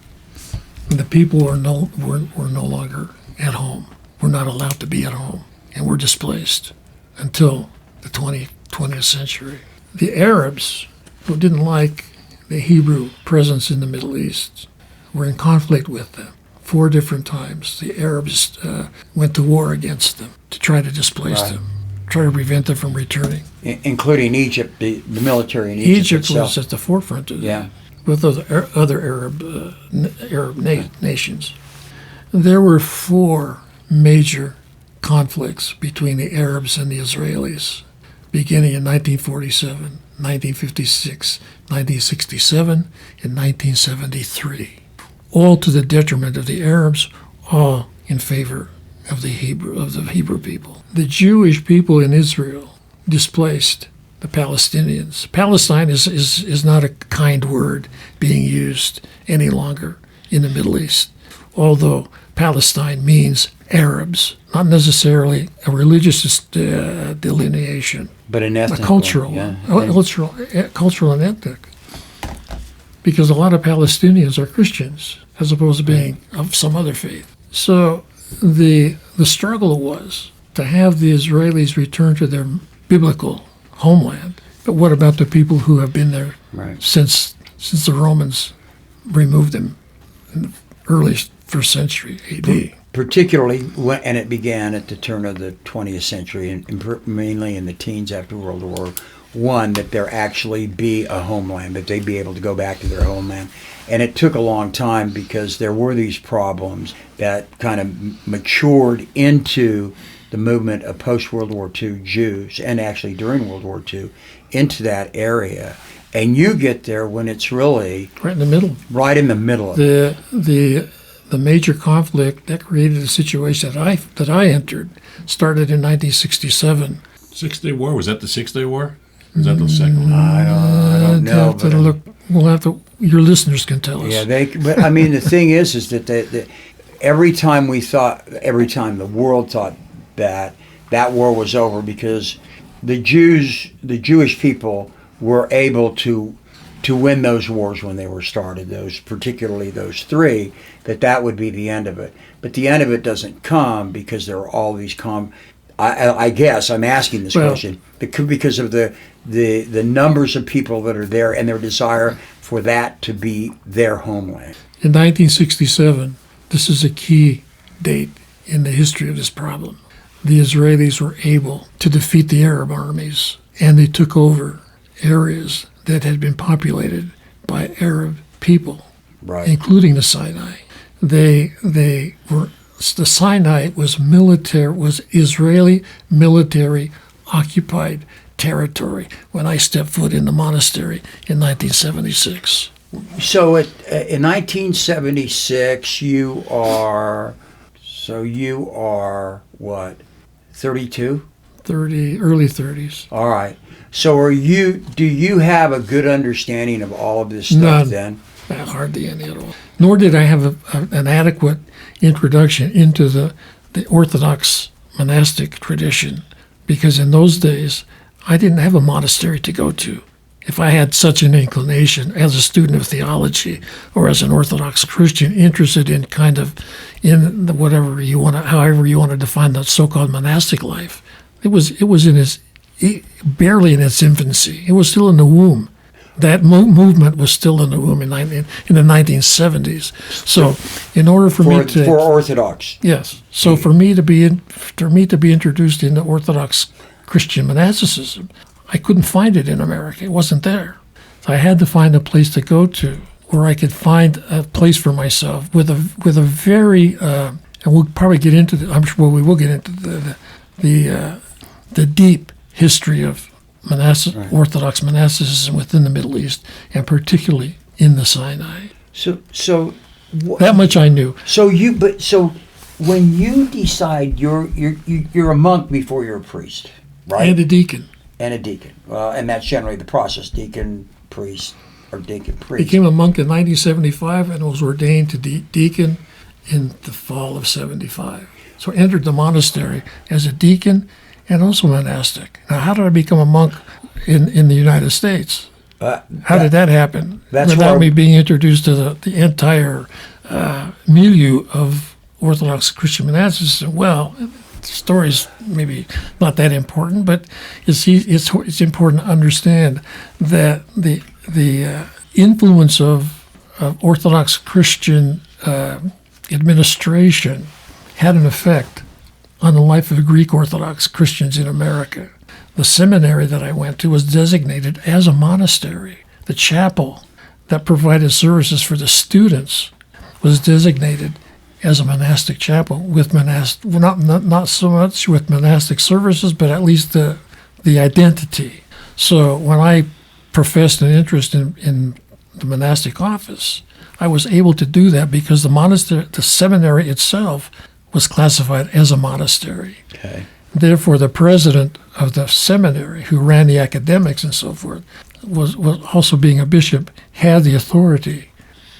[SPEAKER 3] And the people were no longer at home. Were not allowed to be at home, and were displaced until the 20th century. The Arabs, who didn't like the Hebrew presence in the Middle East, were in conflict with them 4 different times. The Arabs went to war against them to try to displace
[SPEAKER 2] Right.
[SPEAKER 3] them, try to prevent them from returning.
[SPEAKER 2] Including Egypt, the military in Egypt
[SPEAKER 3] Egypt
[SPEAKER 2] itself.
[SPEAKER 3] was at the forefront of
[SPEAKER 2] Yeah.
[SPEAKER 3] that, with other Arab nations. There were 4 major conflicts between the Arabs and the Israelis, beginning in 1947, 1956, 1967, and 1973, all to the detriment of the Arabs, all in favor of the Hebrew people. The Jewish people in Israel displaced the Palestinians. Palestine is not a kind word being used any longer in the Middle East, although Palestine means Arabs, not necessarily a religious delineation,
[SPEAKER 2] But an ethnic
[SPEAKER 3] a cultural,
[SPEAKER 2] one,
[SPEAKER 3] cultural and ethnic. Because a lot of Palestinians are Christians as opposed to being of some other faith. So the struggle was to have the Israelis return to their biblical homeland. But what about the people who have been there since the Romans removed them in the early first century AD?
[SPEAKER 2] Particularly when, and it began at the turn of the 20th century, and mainly in the teens after World War I, that there actually be a homeland, that they'd be able to go back to their homeland. And it took a long time because there were these problems that kind of matured into the movement of post-World War II Jews, and actually during World War II, into that area. And you get there when it's really
[SPEAKER 3] right in the middle.
[SPEAKER 2] Right in the middle of it.
[SPEAKER 3] The major conflict that created a situation that I entered started in 1967.
[SPEAKER 1] Six-Day War, was that the Six-Day War? Was that the second one?
[SPEAKER 2] I don't know.
[SPEAKER 3] We'll have to. Your listeners can tell us.
[SPEAKER 2] Yeah, but I mean, the thing is that every time the world thought that war was over, because the Jewish people were able to win those wars when they were started, particularly those three, that would be the end of it. But the end of it doesn't come because there are all these I guess I'm asking this question because of the numbers of people that are there and their desire for that to be their homeland.
[SPEAKER 3] In 1967, this is a key date in the history of this problem. The Israelis were able to defeat the Arab armies, and they took over areas that had been populated by Arab people, including the Sinai. The Sinai was Israeli military occupied territory when I stepped foot in the monastery in 1976.
[SPEAKER 2] So in 1976, you are what, 32?
[SPEAKER 3] Early 30s.
[SPEAKER 2] All right. So do you have a good understanding of all of this stuff then?
[SPEAKER 3] Hardly any at all. Nor did I have an adequate introduction into the Orthodox monastic tradition, because in those days I didn't have a monastery to go to. If I had such an inclination as a student of theology or as an Orthodox Christian interested in however you want to define the so-called monastic life, it was barely in its infancy. It was still in the womb. That movement was still in the womb in the 1970s. So, in order for
[SPEAKER 2] Orthodox,
[SPEAKER 3] yes. So for me to be introduced into Orthodox Christian monasticism, I couldn't find it in America. It wasn't there. So I had to find a place to go to where I could find a place for myself with a very and we'll probably get into I'm sure we will get into the deep history of Orthodox monasticism within the Middle East, and particularly in the Sinai.
[SPEAKER 2] So
[SPEAKER 3] that much I knew.
[SPEAKER 2] So when you decide you're a monk before you're a priest, right?
[SPEAKER 3] And a deacon.
[SPEAKER 2] Well, and that's generally the process: deacon, priest, or deacon, priest.
[SPEAKER 3] Became a monk in 1975 and was ordained to deacon in the fall of 75. So entered the monastery as a deacon and also monastic. Now, how did I become a monk in the United States? How did that happen? Without me being introduced to the entire milieu of Orthodox Christian monasticism. Well, the story's maybe not that important, but it's important to understand that the influence of Orthodox Christian administration had an effect on the life of Greek Orthodox Christians in America. The seminary that I went to was designated as a monastery. The chapel that provided services for the students was designated as a monastic chapel with not so much with monastic services, but at least the identity. So when I professed an interest in the monastic office, I was able to do that because the seminary itself was classified as a monastery.
[SPEAKER 2] Okay.
[SPEAKER 3] Therefore, the president of the seminary, who ran the academics and so forth, was also being a bishop, had the authority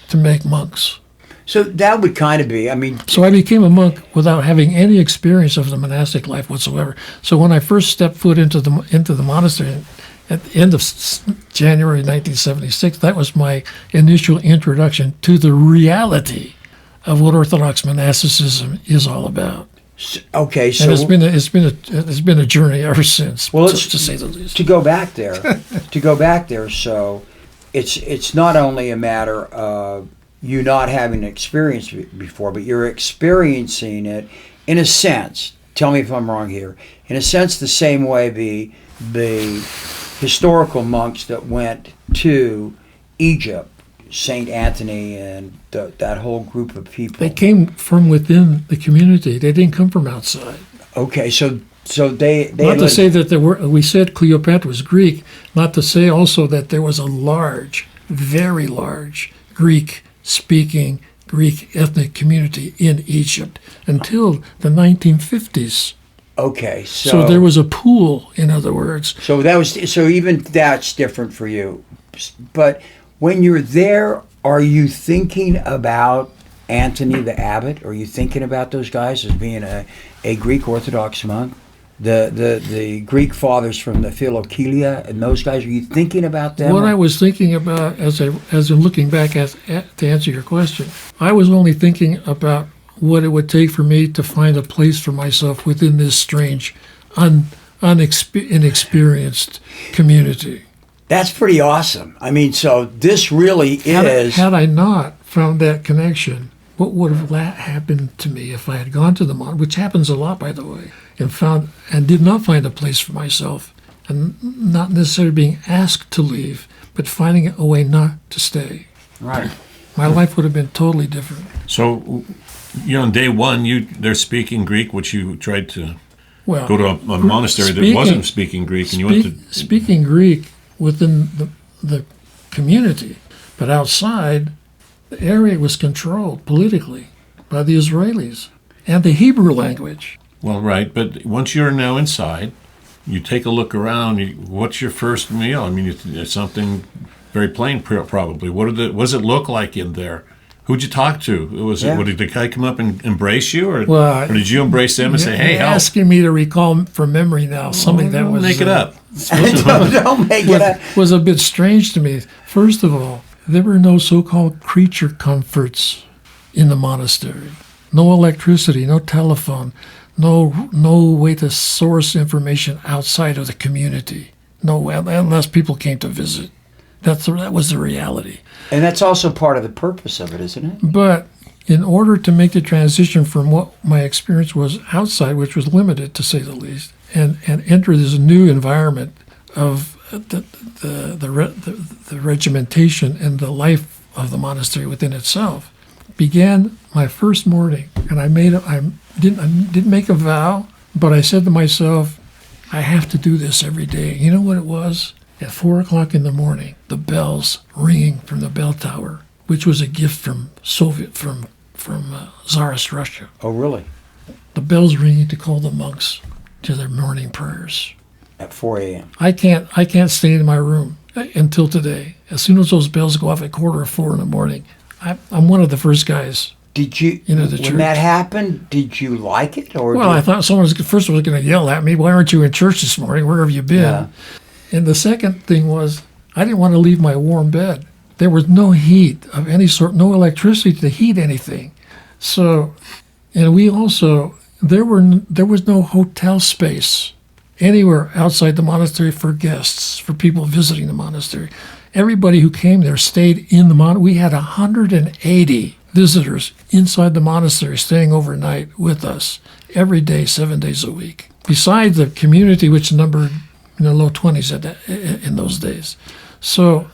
[SPEAKER 3] to make monks.
[SPEAKER 2] So that would kind of be, I mean,
[SPEAKER 3] So I became a monk without having any experience of the monastic life whatsoever. So when I first stepped foot into the monastery at the end of January 1976, that was my initial introduction to the reality of what Orthodox monasticism is all about.
[SPEAKER 2] okay, so
[SPEAKER 3] And it's been a journey ever since.
[SPEAKER 2] Well,
[SPEAKER 3] to
[SPEAKER 2] it's-
[SPEAKER 3] say the least.
[SPEAKER 2] to go back there, so it's not only a matter of you not having experienced it before, but you're experiencing it in a sense. Tell me if I'm wrong here. In a sense, the same way the historical monks that went to Egypt, Saint Anthony, and that whole group of people.
[SPEAKER 3] They came from within the community. They didn't come from outside.
[SPEAKER 2] Okay, so they
[SPEAKER 3] Not to say that we said Cleopatra was Greek, not to say also that there was a large, very large Greek-speaking, Greek ethnic community in Egypt until the 1950s.
[SPEAKER 2] Okay,
[SPEAKER 3] So there was a pool, in other words.
[SPEAKER 2] So even that's different for you. But when you're there, are you thinking about Anthony the abbot? Are you thinking about those guys as being a Greek Orthodox monk? The Greek fathers from the Philokalia and those guys, are you thinking about them?
[SPEAKER 3] What I was thinking about as I'm looking back to answer your question, I was only thinking about what it would take for me to find a place for myself within this strange, inexperienced community.
[SPEAKER 2] That's pretty awesome. I mean, so this really is...
[SPEAKER 3] Had I not found that connection, what would have happened to me if I had gone to the monastery, which happens a lot, by the way, and did not find a place for myself, and not necessarily being asked to leave, but finding a way not to stay.
[SPEAKER 2] Right.
[SPEAKER 3] My life would have been totally different.
[SPEAKER 1] So, on day one, they're speaking Greek, which you tried to
[SPEAKER 3] Well,
[SPEAKER 1] go to a monastery that wasn't speaking Greek, and you went to...
[SPEAKER 3] Speaking Greek within the community, but outside, the area was controlled politically by the Israelis and the Hebrew language.
[SPEAKER 1] Well, right, but once you're now inside, you take a look around. What's your first meal? I mean, it's something very plain, probably. What does it look like in there? Who'd you talk to? Did the guy come up and embrace you, or did you embrace them and say, "Hey,
[SPEAKER 3] You're
[SPEAKER 1] help"?
[SPEAKER 3] asking me to recall from memory now something that was
[SPEAKER 1] Make it up.
[SPEAKER 2] Don't make it up.
[SPEAKER 3] was a bit strange to me. First of all, there were no so-called creature comforts in the monastery. No electricity, no telephone, no way to source information outside of the community. No, unless people came to visit. That was the reality.
[SPEAKER 2] And that's also part of the purpose of it, isn't it?
[SPEAKER 3] But in order to make the transition from what my experience was outside, which was limited to say the least, and enter this new environment of the regimentation and the life of the monastery within itself, began my first morning. And I didn't make a vow, but I said to myself, I have to do this every day. You know what it was? At 4 o'clock in the morning, the bells ringing from the bell tower, which was a gift from Tsarist Russia.
[SPEAKER 2] Oh, really?
[SPEAKER 3] The bells ringing to call the monks to their morning prayers.
[SPEAKER 2] At 4 a.m.
[SPEAKER 3] I can't stay in my room until today. As soon as those bells go off at 3:45 in the morning, I'm one of the first guys.
[SPEAKER 2] Did you,
[SPEAKER 3] Into the
[SPEAKER 2] when
[SPEAKER 3] church.
[SPEAKER 2] that happened, did you like it? Or
[SPEAKER 3] Well, I thought someone was going to yell at me, "Why aren't you in church this morning? Where have you been?"
[SPEAKER 2] Yeah.
[SPEAKER 3] And the second thing was, I didn't want to leave my warm bed. There was no heat of any sort, no electricity to heat anything. So, and we also, there was no hotel space anywhere outside the monastery for guests, for people visiting the monastery. Everybody who came there stayed in the monastery. We had 180 visitors inside the monastery staying overnight with us every day, 7 days a week. Besides the community, which numbered in the low 20s in those days. So,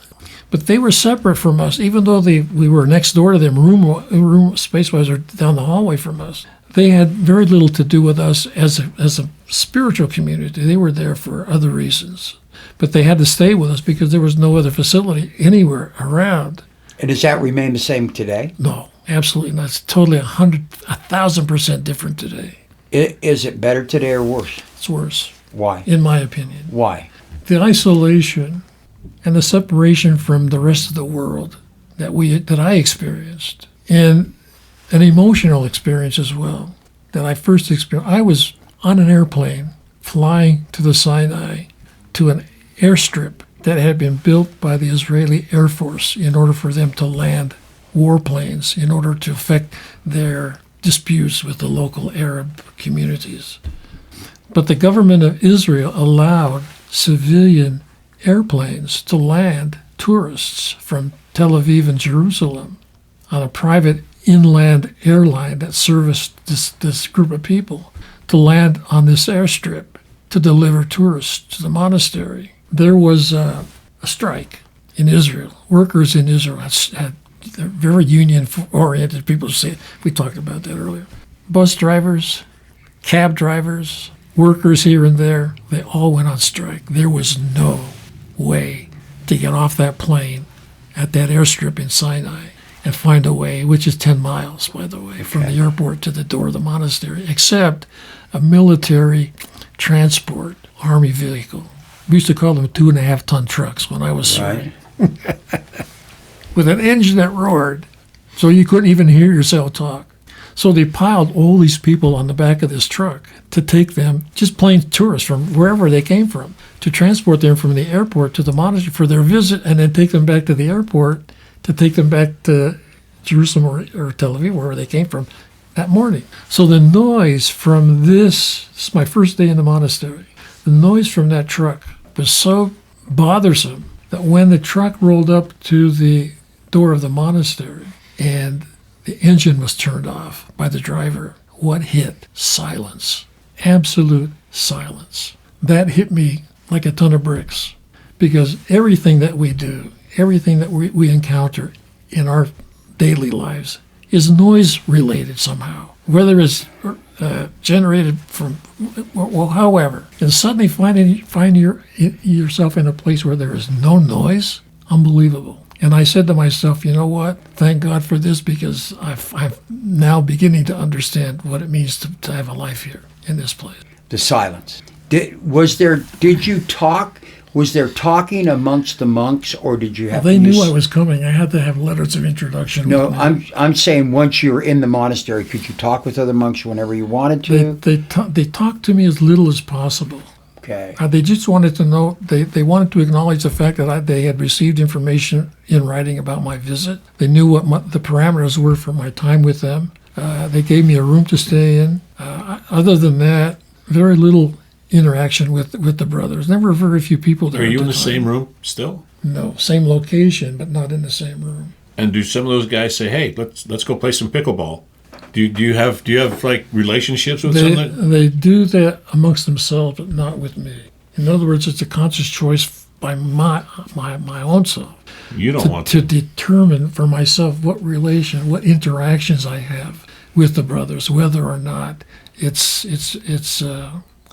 [SPEAKER 3] but they were separate from us, even though we were next door to them, room space-wise, or down the hallway from us. They had very little to do with us as a spiritual community. They were there for other reasons. But they had to stay with us because there was no other facility anywhere around.
[SPEAKER 2] And does that remain the same today?
[SPEAKER 3] No, absolutely not. It's totally 1,000% different today.
[SPEAKER 2] Is it better today or worse?
[SPEAKER 3] It's worse,
[SPEAKER 2] Why?
[SPEAKER 3] in my opinion.
[SPEAKER 2] Why?
[SPEAKER 3] The isolation and the separation from the rest of the world that I experienced, and an emotional experience as well that I first experienced. I was on an airplane flying to the Sinai to an airstrip that had been built by the Israeli Air Force in order for them to land warplanes in order to affect their disputes with the local Arab communities. But the government of Israel allowed civilian airplanes to land tourists from Tel Aviv and Jerusalem on a private inland airline that serviced this group of people to land on this airstrip to deliver tourists to the monastery. There was a strike in Israel. Workers in Israel had very union-oriented people. We talked about that earlier. Bus drivers, cab drivers, workers here and there, they all went on strike. There was no way to get off that plane at that airstrip in Sinai and find a way, which is 10 miles, by the way, from the airport to the door of the monastery, except a military transport army vehicle. We used to call them 2.5-ton trucks when I was serving. With an engine that roared, so you couldn't even hear yourself talk. So they piled all these people on the back of this truck to take them, just plain tourists from wherever they came from, to transport them from the airport to the monastery for their visit and then take them back to the airport to take them back to Jerusalem or Tel Aviv, wherever they came from, that morning. So the noise from this is my first day in the monastery, the noise from that truck was so bothersome that when the truck rolled up to the door of the monastery and the engine was turned off by the driver, what hit? Silence. Absolute silence. That hit me like a ton of bricks, because everything that we do, everything that we encounter in our daily lives is noise related somehow, whether it's generated from, well, however. And suddenly find yourself in a place where there is no noise, unbelievable. And I said to myself, you know what? Thank God for this, because I'm now beginning to understand what it means to have a life here in this place.
[SPEAKER 2] The silence. Did you talk? Was there talking amongst the monks, or did you have?
[SPEAKER 3] Well, they knew I was coming. I had to have letters of introduction.
[SPEAKER 2] No, I'm saying once you were in the monastery, could you talk with other monks whenever you wanted to?
[SPEAKER 3] They talked to me as little as possible.
[SPEAKER 2] Okay.
[SPEAKER 3] They just wanted to know. They wanted to acknowledge the fact that they had received information in writing about my visit. They knew what the parameters were for my time with them. They gave me a room to stay in. Other than that, very little interaction with the brothers. There were very few people there.
[SPEAKER 1] Are you in the same room still?
[SPEAKER 3] No, same location, but not in the same room.
[SPEAKER 1] And do some of those guys say, "Hey, let's go play some pickleball"? Do you have like relationships with some of that?
[SPEAKER 3] They do that amongst themselves, but not with me. In other words, it's a conscious choice by my own self.
[SPEAKER 1] You don't want
[SPEAKER 3] to determine for myself what interactions I have with the brothers, whether or not it's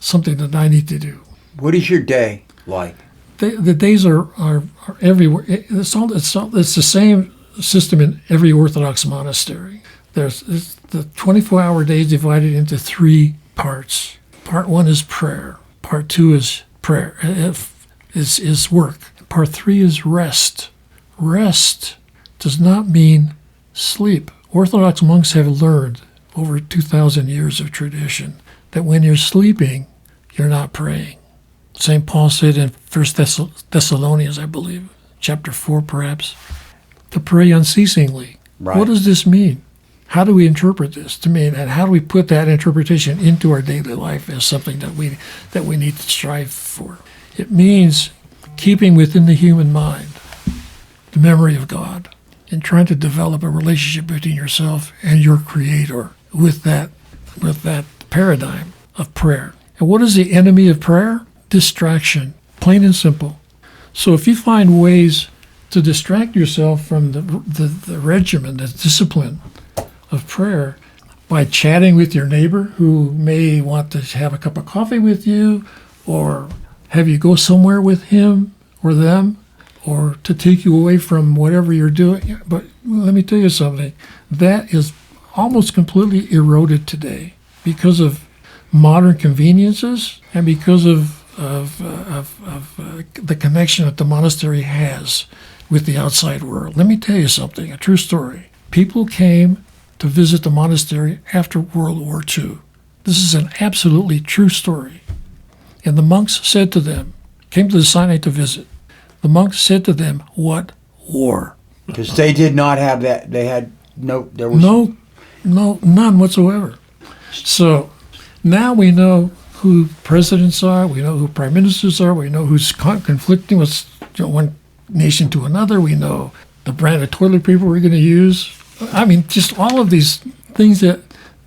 [SPEAKER 3] something that I need to do.
[SPEAKER 2] What is your day like?
[SPEAKER 3] The days are everywhere. It's the same system in every Orthodox monastery. There's the 24-hour day is divided into 3 parts. Part 1 is prayer. Part 2 is prayer. Is work. Part 3 is rest. Rest does not mean sleep. Orthodox monks have learned over 2,000 years of tradition that when you're sleeping, you're not praying. St. Paul said in 1 Thessalonians, I believe, chapter 4 perhaps, to pray unceasingly.
[SPEAKER 2] Right.
[SPEAKER 3] What does this mean? How do we interpret this to mean, and how do we put that interpretation into our daily life as something that we need to strive for? It means keeping within the human mind the memory of God and trying to develop a relationship between yourself and your Creator with that paradigm of prayer. And what is the enemy of prayer? Distraction, plain and simple. So if you find ways to distract yourself from the regimen, the discipline of prayer, by chatting with your neighbor who may want to have a cup of coffee with you, or have you go somewhere with him or them, or to take you away from whatever you're doing. But let me tell you something, that is almost completely eroded today because of modern conveniences and because of the connection that the monastery has with the outside world. Let me tell you something, a true story. People came to visit the monastery after World War II. This is an absolutely true story. And the monks said to them, came to the Sinai to visit. The monks said to them, "What war?"
[SPEAKER 2] Because they did not have that. They had there was
[SPEAKER 3] none whatsoever. So now we know who presidents are, we know who prime ministers are, we know who's conflicting with one nation to another, we know the brand of toilet paper we're going to use. I mean, just all of these things that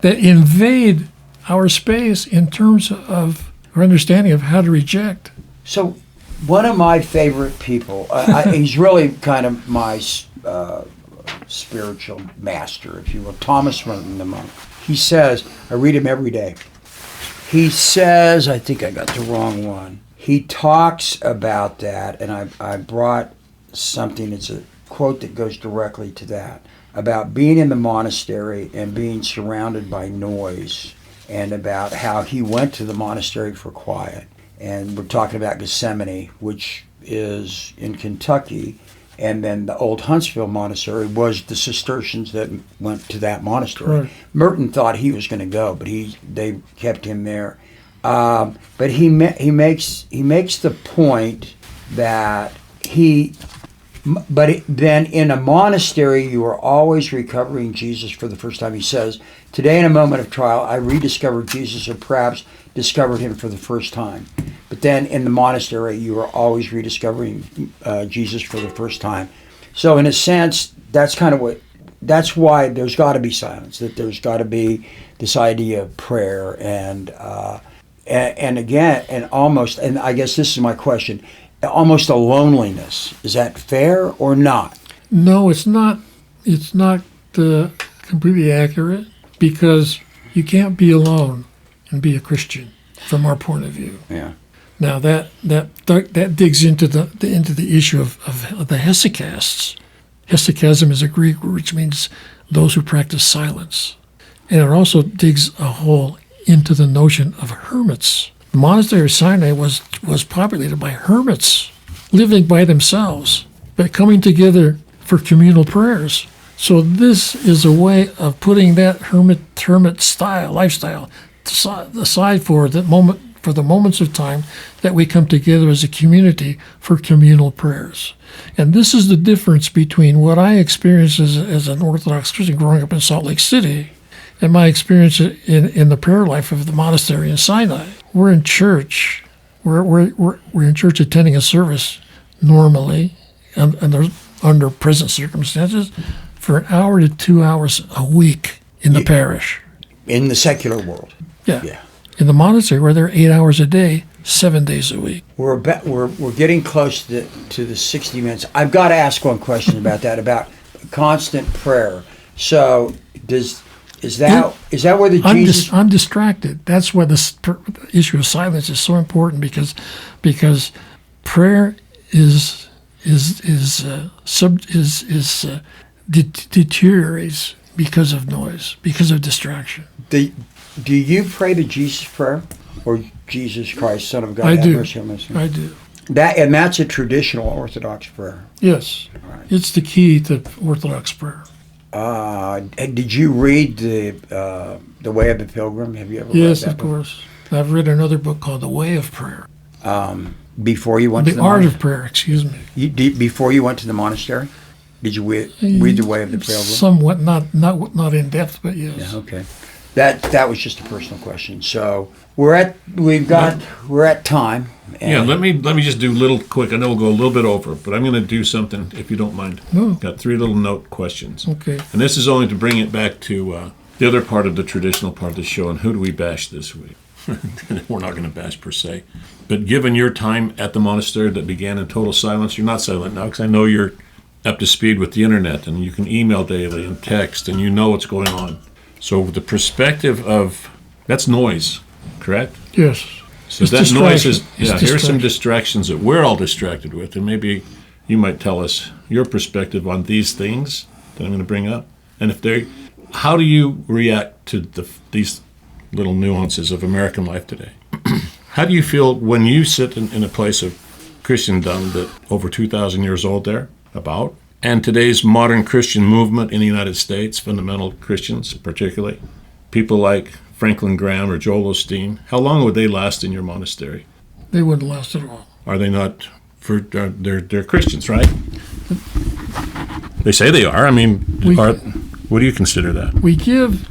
[SPEAKER 3] invade our space in terms of our understanding of how to reject.
[SPEAKER 2] So one of my favorite people, he's really kind of my spiritual master, if you will, Thomas Merton, the monk. He says, I read him every day. He says, I think I got the wrong one. He talks about that, and I brought something, it's a quote that goes directly to that, about being in the monastery and being surrounded by noise, and about how he went to the monastery for quiet. And we're talking about Gethsemane, which is in Kentucky, and then the old Huntsville Monastery was the Cistercians that went to that monastery.
[SPEAKER 3] Right.
[SPEAKER 2] Merton thought he was going to go, but they kept him there. But he makes the point that then in a monastery you are always recovering Jesus for the first time. He says, today in a moment of trial I rediscovered Jesus, or perhaps discovered him for the first time. But then in the monastery you are always rediscovering Jesus for the first time. So in a sense, that's why there's got to be silence, that there's got to be this idea of prayer and again, and I guess this is my question, almost a loneliness. Is that fair or not?
[SPEAKER 3] No, it's not. It's not completely accurate, because you can't be alone and be a Christian from our point of view.
[SPEAKER 2] Yeah.
[SPEAKER 3] Now that digs into the issue of the hesychasts. Hesychasm is a Greek word which means those who practice silence, and it also digs a hole into the notion of hermits. The monastery of Sinai was populated by hermits living by themselves, but coming together for communal prayers. So this is a way of putting that hermit lifestyle aside for the moments of time that we come together as a community for communal prayers. And this is the difference between what I experienced as an Orthodox Christian growing up in Salt Lake City and my experience in the prayer life of the monastery in Sinai. We're in church. We're in church attending a service normally, and under present circumstances, for an hour to 2 hours a week in the parish.
[SPEAKER 2] In the secular world.
[SPEAKER 3] Yeah. In the monastery, we're there 8 hours a day, 7 days a week.
[SPEAKER 2] We're getting close to the 60 minutes. I've got to ask one question about that, about constant prayer. So is that where the Jesus?
[SPEAKER 3] I'm distracted. That's why the issue of silence is so important, because prayer deteriorates because of noise, because of distraction.
[SPEAKER 2] Do you pray the Jesus prayer, or Jesus Christ, Son of God?
[SPEAKER 3] I do.
[SPEAKER 2] I do. That's a traditional Orthodox prayer.
[SPEAKER 3] Yes, right. It's the key to Orthodox prayer.
[SPEAKER 2] Did you read the Way of the Pilgrim? Have you ever read that?
[SPEAKER 3] Yes, of course. I've read another book called The Way of Prayer.
[SPEAKER 2] Before you went to the
[SPEAKER 3] Art of Prayer, excuse me.
[SPEAKER 2] Before you went to the monastery, did you read The Way of the Pilgrim?
[SPEAKER 3] Somewhat, not in depth, but yes.
[SPEAKER 2] Yeah, okay. That was just a personal question. So we're at time.
[SPEAKER 1] Yeah, let me just do a little quick. I know we'll go a little bit over, but I'm going to do something, if you don't mind.
[SPEAKER 3] No.
[SPEAKER 1] Got 3 little note questions.
[SPEAKER 3] Okay.
[SPEAKER 1] And this is only to bring it back to the other part of the traditional part of the show, and who do we bash this week? We're not going to bash per se. But given your time at the monastery that began in total silence, you're not silent now, because I know you're up to speed with the internet, and you can email daily and text, and you know what's going on. So the perspective of, that's noise, correct?
[SPEAKER 3] Yes.
[SPEAKER 1] So that noise is, here's some distractions that we're all distracted with, and maybe you might tell us your perspective on these things that I'm going to bring up. And how do you react to these little nuances of American life today? How do you feel when you sit in a place of Christendom that over 2,000 years old there, about, and today's modern Christian movement in the United States, fundamental Christians particularly, people like Franklin Graham or Joel Osteen, how long would they last in your monastery?
[SPEAKER 3] They wouldn't last at all.
[SPEAKER 1] Are they not? They're Christians, right? They say they are. I mean, what do you consider that?
[SPEAKER 3] We give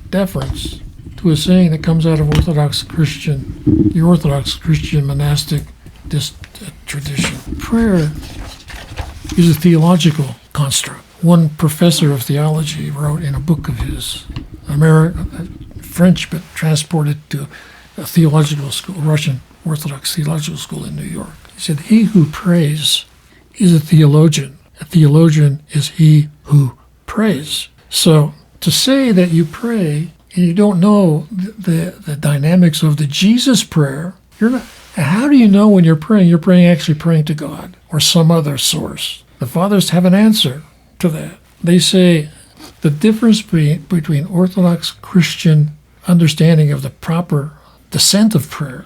[SPEAKER 3] deference to a saying that comes out of the Orthodox Christian monastic tradition. Prayer is a theological construct. One professor of theology wrote in a book of his, French, but transported to a theological school, Russian Orthodox theological school in New York. He said, "He who prays is a theologian. A theologian is he who prays." So to say that you pray and you don't know the dynamics of the Jesus prayer, you're not. How do you know when you're praying actually praying to God or some other source? The fathers have an answer to that. They say the difference between Orthodox Christian understanding of the proper ascent of prayer,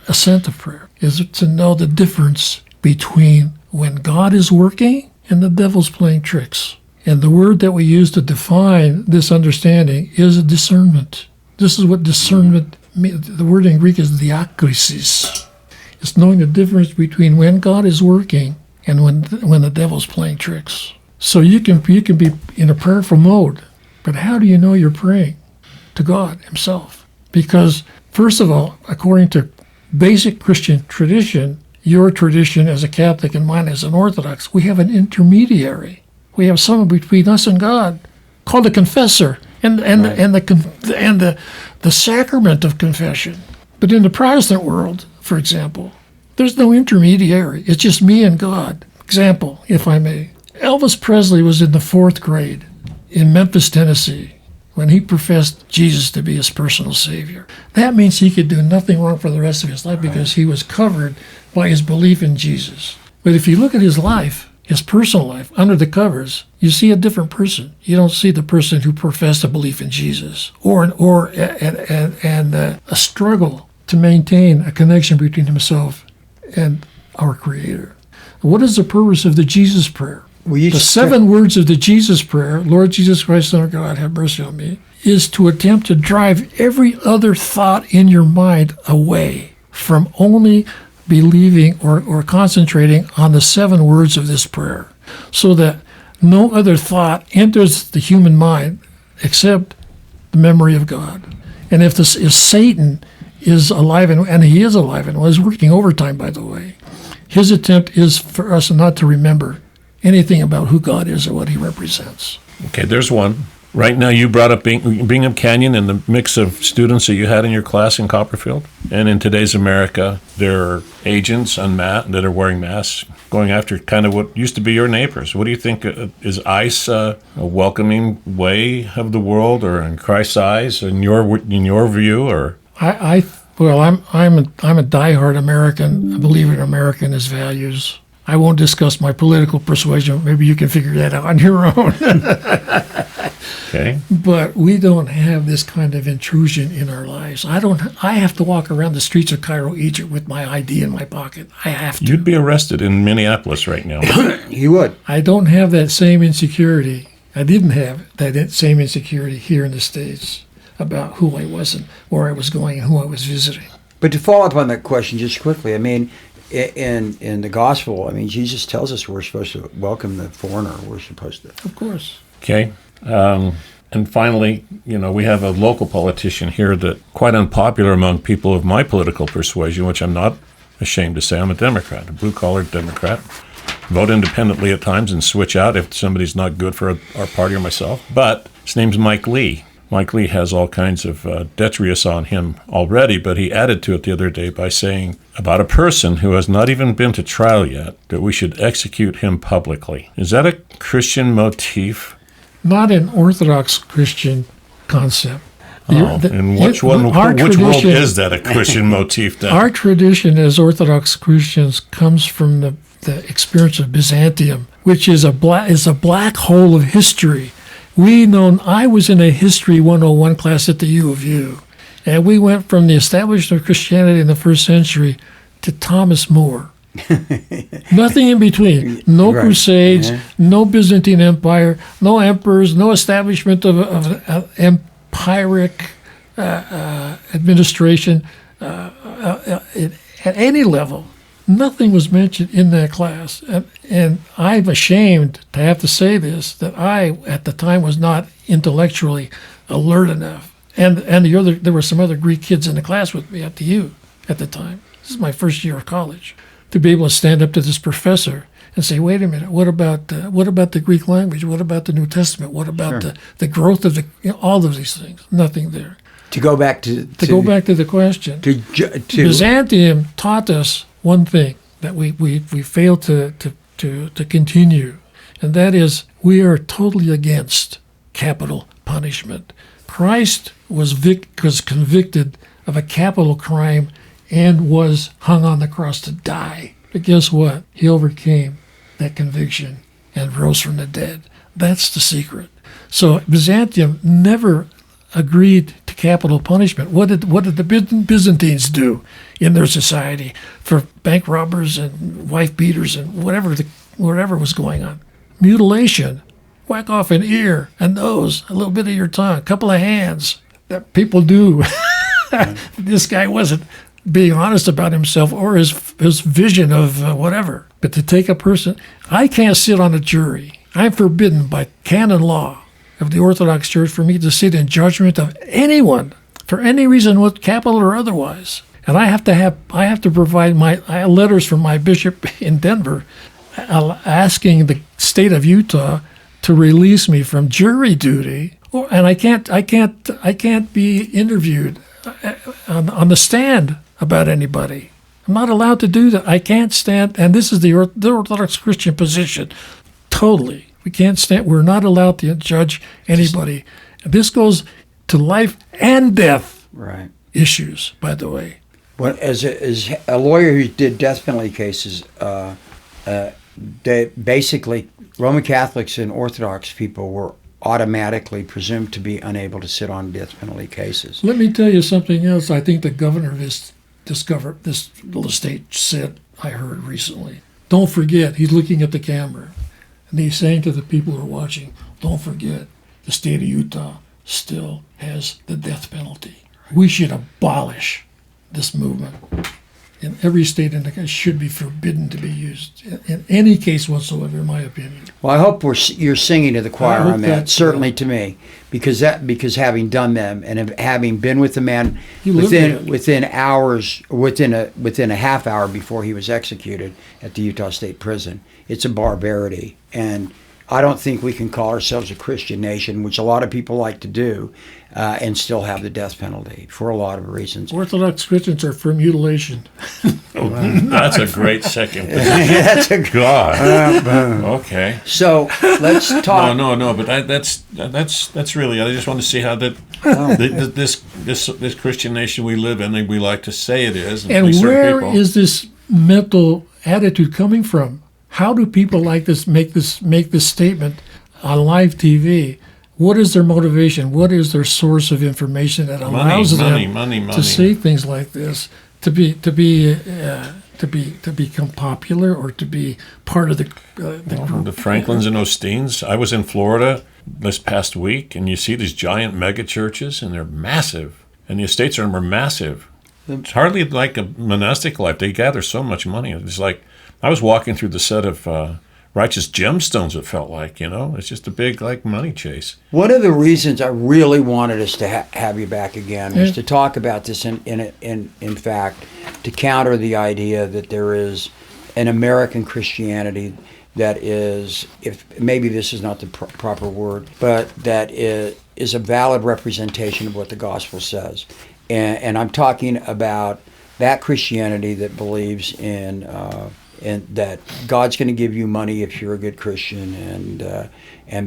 [SPEAKER 3] is to know the difference between when God is working and the devil's playing tricks. And the word that we use to define this understanding is discernment. This is what discernment means. The word in Greek is diakrisis. It's knowing the difference between when God is working and when the devil's playing tricks. So you can be in a prayerful mode, but how do you know you're praying to God himself? Because first of all, according to basic Christian tradition, your tradition as a Catholic and mine as an Orthodox, we have an intermediary. We have someone between us and God called a confessor and the sacrament of confession. But in the Protestant world, for example, there's no intermediary. It's just me and God. Example, if I may. Elvis Presley was in the 4th grade in Memphis, Tennessee, when he professed Jesus to be his personal savior. That means he could do nothing wrong for the rest of his life because he was covered by his belief in Jesus. But if you look at his life, his personal life, under the covers, you see a different person. You don't see the person who professed a belief in Jesus or a struggle to maintain a connection between himself and our Creator. What is the purpose of the Jesus prayer? The 7 words of the Jesus prayer, Lord Jesus Christ, Son of God, have mercy on me, is to attempt to drive every other thought in your mind away from only believing or concentrating on the 7 words of this prayer, so that no other thought enters the human mind except the memory of God. And if Satan is alive, and he is alive and was working overtime, by the way, his attempt is for us not to remember anything about who God is or what he represents.
[SPEAKER 1] Okay, there's one. Right now, you brought up Bingham Canyon and the mix of students that you had in your class in Copperfield. And in today's America, there are agents that are wearing masks, going after kind of what used to be your neighbors. What do you think? Is ICE a welcoming way of the world, or in Christ's eyes, in your view, or?
[SPEAKER 3] I'm a diehard American. I believe in American as values. I won't discuss my political persuasion. Maybe you can figure that out on your own.
[SPEAKER 1] Okay.
[SPEAKER 3] But we don't have this kind of intrusion in our lives. I have to walk around the streets of Cairo, Egypt with my ID in my pocket. I have to.
[SPEAKER 1] You'd be arrested in Minneapolis right now.
[SPEAKER 2] You would.
[SPEAKER 3] I don't have that same insecurity. I didn't have that same insecurity here in the States about who I was and where I was going and who I was visiting.
[SPEAKER 2] But to follow up on that question just quickly, I mean, in the gospel, I mean, Jesus tells us we're supposed to welcome the foreigner. We're supposed to.
[SPEAKER 3] Of course.
[SPEAKER 1] Okay. And finally, we have a local politician here that quite unpopular among people of my political persuasion, which I'm not ashamed to say. I'm a Democrat, a blue-collar Democrat. Vote independently at times and switch out if somebody's not good for our party or myself. But his name's Mike Lee. Mike Lee has all kinds of detritus on him already, but he added to it the other day by saying about a person who has not even been to trial yet that we should execute him publicly. Is that a Christian motif?
[SPEAKER 3] Not an Orthodox Christian concept.
[SPEAKER 1] And which world is that a Christian motif then?
[SPEAKER 3] Our tradition as Orthodox Christians comes from the experience of Byzantium, which is a black hole of history. I was in a History 101 class at the U of U, and we went from the establishment of Christianity in the 1st century to Thomas More Nothing in between. No
[SPEAKER 2] Right.
[SPEAKER 3] crusades,
[SPEAKER 2] Yeah.
[SPEAKER 3] no Byzantine Empire, no emperors, no establishment of empiric administration at any level. Nothing was mentioned in that class. And I'm ashamed to have to say this, that I, at the time, was not intellectually alert enough. And there were some other Greek kids in the class with me at the U at the time. This is my first year of college. To be able to stand up to this professor and say, wait a minute, what about the Greek language? What about the New Testament? What about the growth of all of these things? Nothing there.
[SPEAKER 2] To go back to
[SPEAKER 3] go back to the question.
[SPEAKER 2] to
[SPEAKER 3] Byzantium taught us one thing that we failed to continue, and that is we are totally against capital punishment. Christ was convicted of a capital crime and was hung on the cross to die. But guess what? He overcame that conviction and rose from the dead. That's the secret. So Byzantium never agreed to capital punishment. What did the Byzantines do in their society for bank robbers and wife beaters and whatever was going on? Mutilation. Whack off an ear, a nose, a little bit of your tongue, a couple of hands. That people do. This guy wasn't being honest about himself or his vision of whatever. But to take a person, I can't sit on a jury. I'm forbidden by canon law of the Orthodox Church for me to sit in judgment of anyone for any reason, with capital or otherwise. And I have to provide my letters from my bishop in Denver, asking the state of Utah to release me from jury duty, and I can't be interviewed on the stand about anybody. I'm not allowed to do that. I can't stand, and this is the Orthodox Christian position, totally. We can't stand. We're not allowed to judge anybody. And this goes to life and death issues, by the way.
[SPEAKER 2] Well, as a lawyer who did death penalty cases, they basically Roman Catholics and Orthodox people were automatically presumed to be unable to sit on death penalty cases.
[SPEAKER 3] Let me tell you something else. I think the governor of this little state said, I heard recently. Don't forget, he's looking at the camera, and he's saying to the people who are watching, don't forget, the state of Utah still has the death penalty. We should abolish this movement. In every state in the country, should be forbidden to be used in any case whatsoever, in my opinion.
[SPEAKER 2] Well, I hope you're singing to the choir on that. Certainly to me, because having done them and having been with the man within hours, within a half hour before he was executed at the Utah State Prison, it's a barbarity. And I don't think we can call ourselves a Christian nation, which a lot of people like to do, and still have the death penalty for a lot of reasons.
[SPEAKER 3] Orthodox Christians are for mutilation.
[SPEAKER 1] That's a great second.
[SPEAKER 2] That's a
[SPEAKER 1] God. Okay.
[SPEAKER 2] So let's talk.
[SPEAKER 1] No. But that's really. I just want to see how this Christian nation we live in, we like to say it is,
[SPEAKER 3] and where is this mental attitude coming from? How do people like this make this statement on live TV? What is their motivation? What is their source of information that allows them to say things like this? To become popular or to be part of the group?
[SPEAKER 1] The Franklins and Osteens. I was in Florida this past week, and you see these giant mega churches, and they're massive, and the estates are massive. It's hardly like a monastic life. They gather so much money. It's like I was walking through the set of Righteous Gemstones, it felt like, It's just a big, money chase.
[SPEAKER 2] One of the reasons I really wanted us to have you back again was to talk about this in fact, to counter the idea that there is an American Christianity that is, if maybe this is not the proper word, but that is a valid representation of what the gospel says. And I'm talking about that Christianity that believes in that God's going to give you money if you're a good Christian, and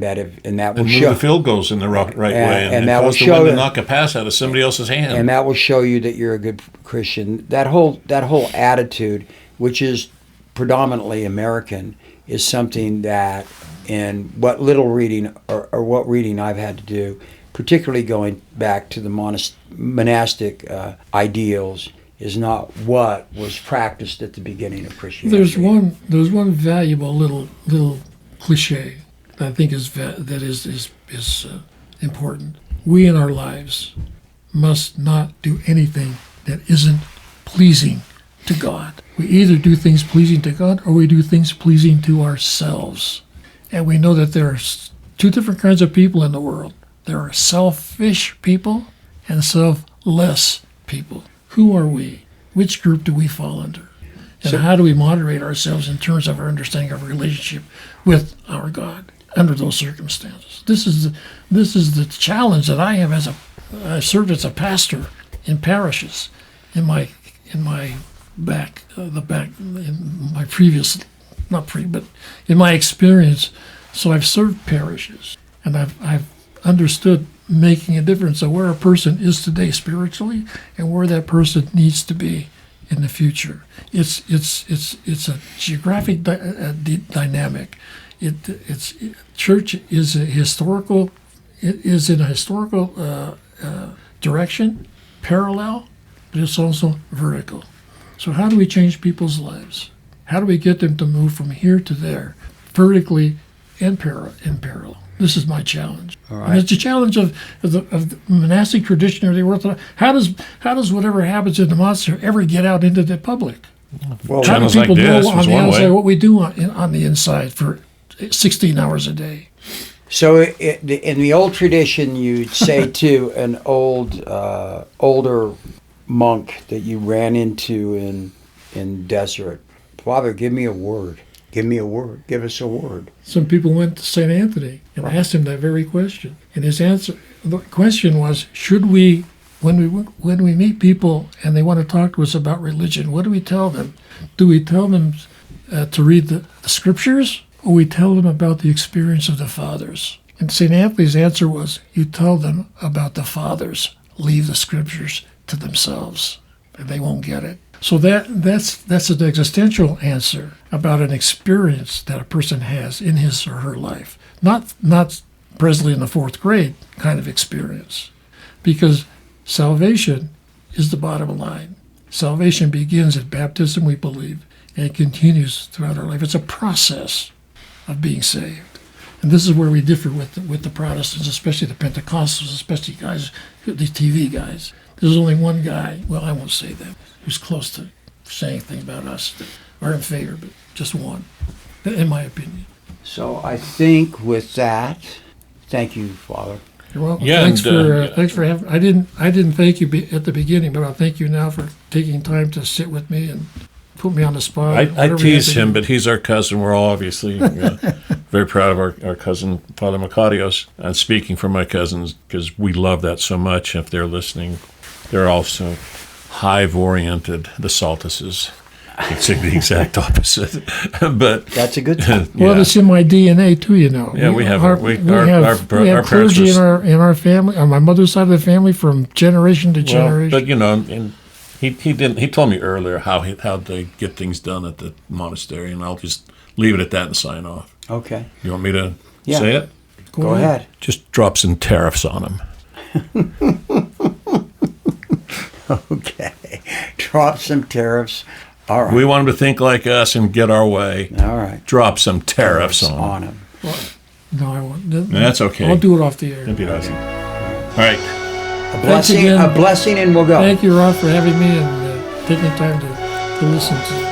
[SPEAKER 2] that will show
[SPEAKER 1] the field goes in the right way, and that will show the wind to knock a pass out of somebody else's hand,
[SPEAKER 2] and that will show you that you're a good Christian. That whole attitude, which is predominantly American, is something that, in what little reading or what reading I've had to do, particularly going back to the monastic ideals, is not what was practiced at the beginning of Christianity.
[SPEAKER 3] There's one valuable little cliche that I think is important. We in our lives must not do anything that isn't pleasing to God. We either do things pleasing to God or we do things pleasing to ourselves. And we know that there are two different kinds of people in the world. There are selfish people and selfless people. Who are we? Which group do we fall under? And how do we moderate ourselves in terms of our understanding of our relationship with our God under those circumstances? This is the challenge that I have I served as a pastor in parishes in my experience. So I've served parishes, and I've understood making a difference of where a person is today spiritually and where that person needs to be in the future. It's a geographic dynamic. Church is in a historical direction, parallel, but it's also vertical. So how do we change people's lives? How do we get them to move from here to there, vertically and parallel? This is my challenge.
[SPEAKER 2] All right.
[SPEAKER 3] And it's a challenge of the monastic tradition or the Orthodox. How does whatever happens in the monastery ever get out into the public?
[SPEAKER 2] Well,
[SPEAKER 3] How do
[SPEAKER 1] channels
[SPEAKER 3] people
[SPEAKER 1] like this
[SPEAKER 3] know on
[SPEAKER 1] was
[SPEAKER 3] the
[SPEAKER 1] one
[SPEAKER 3] outside
[SPEAKER 1] way.
[SPEAKER 3] what we do on the inside for 16 hours a day?
[SPEAKER 2] so in the old tradition, you'd say to an older monk that you ran into in desert, Father, give me a word. Give me a word. Give us a word.
[SPEAKER 3] Some people went to St. Anthony and asked him that very question. And his answer, the question was, should we, when we meet people and they want to talk to us about religion, what do we tell them? Do we tell them to read the scriptures, or we tell them about the experience of the fathers? And St. Anthony's answer was, you tell them about the fathers. Leave the scriptures to themselves, and they won't get it. So that's an existential answer about an experience that a person has in his or her life, not Presley in the fourth grade kind of experience, because salvation is the bottom line. Salvation begins at baptism, we believe, and it continues throughout our life. It's a process of being saved, and this is where we differ with the Protestants, especially the Pentecostals, especially guys, the TV guys. There's only one guy. Well, I won't say that. Who's close to saying things about us that are in favor, but just one, in my opinion.
[SPEAKER 2] So I think with that, thank you, Father.
[SPEAKER 3] You're welcome.
[SPEAKER 1] Yeah,
[SPEAKER 3] Thanks for having. I didn't thank you at the beginning, but I'll thank you now for taking time to sit with me and put me on the spot.
[SPEAKER 1] I
[SPEAKER 3] Whatever you
[SPEAKER 1] tease
[SPEAKER 3] have to
[SPEAKER 1] him,
[SPEAKER 3] do.
[SPEAKER 1] but he's our cousin. We're all obviously very proud of our cousin, Father Makarios. And speaking for my cousins, because we love that so much, if they're listening, they're also hive-oriented, the Saltases. It's the exact opposite. But
[SPEAKER 2] That's a good thing.
[SPEAKER 3] Well,
[SPEAKER 1] yeah.
[SPEAKER 3] it's in my DNA too, you know.
[SPEAKER 1] Yeah, we have
[SPEAKER 3] our
[SPEAKER 1] parents
[SPEAKER 3] clergy
[SPEAKER 1] was-
[SPEAKER 3] in our family, on my mother's side of the family, from generation to
[SPEAKER 1] Well,
[SPEAKER 3] generation.
[SPEAKER 1] but you know, and he told me earlier how they get things done at the monastery, and I'll just leave it at that and sign off.
[SPEAKER 2] Okay.
[SPEAKER 1] You want me to
[SPEAKER 2] Yeah.
[SPEAKER 1] say it?
[SPEAKER 2] Go ahead.
[SPEAKER 1] Just drop some tariffs on them.
[SPEAKER 2] Okay. Drop some tariffs. All right.
[SPEAKER 1] We want them to think like us and get our way.
[SPEAKER 2] All right.
[SPEAKER 1] Drop some tariffs on them.
[SPEAKER 2] them.
[SPEAKER 3] No, I won't.
[SPEAKER 1] That's okay.
[SPEAKER 3] I'll do it off the air.
[SPEAKER 1] That'd be awesome. All right.
[SPEAKER 2] A blessing, and we'll go.
[SPEAKER 3] Thank you, Rob, for having me and taking time to listen to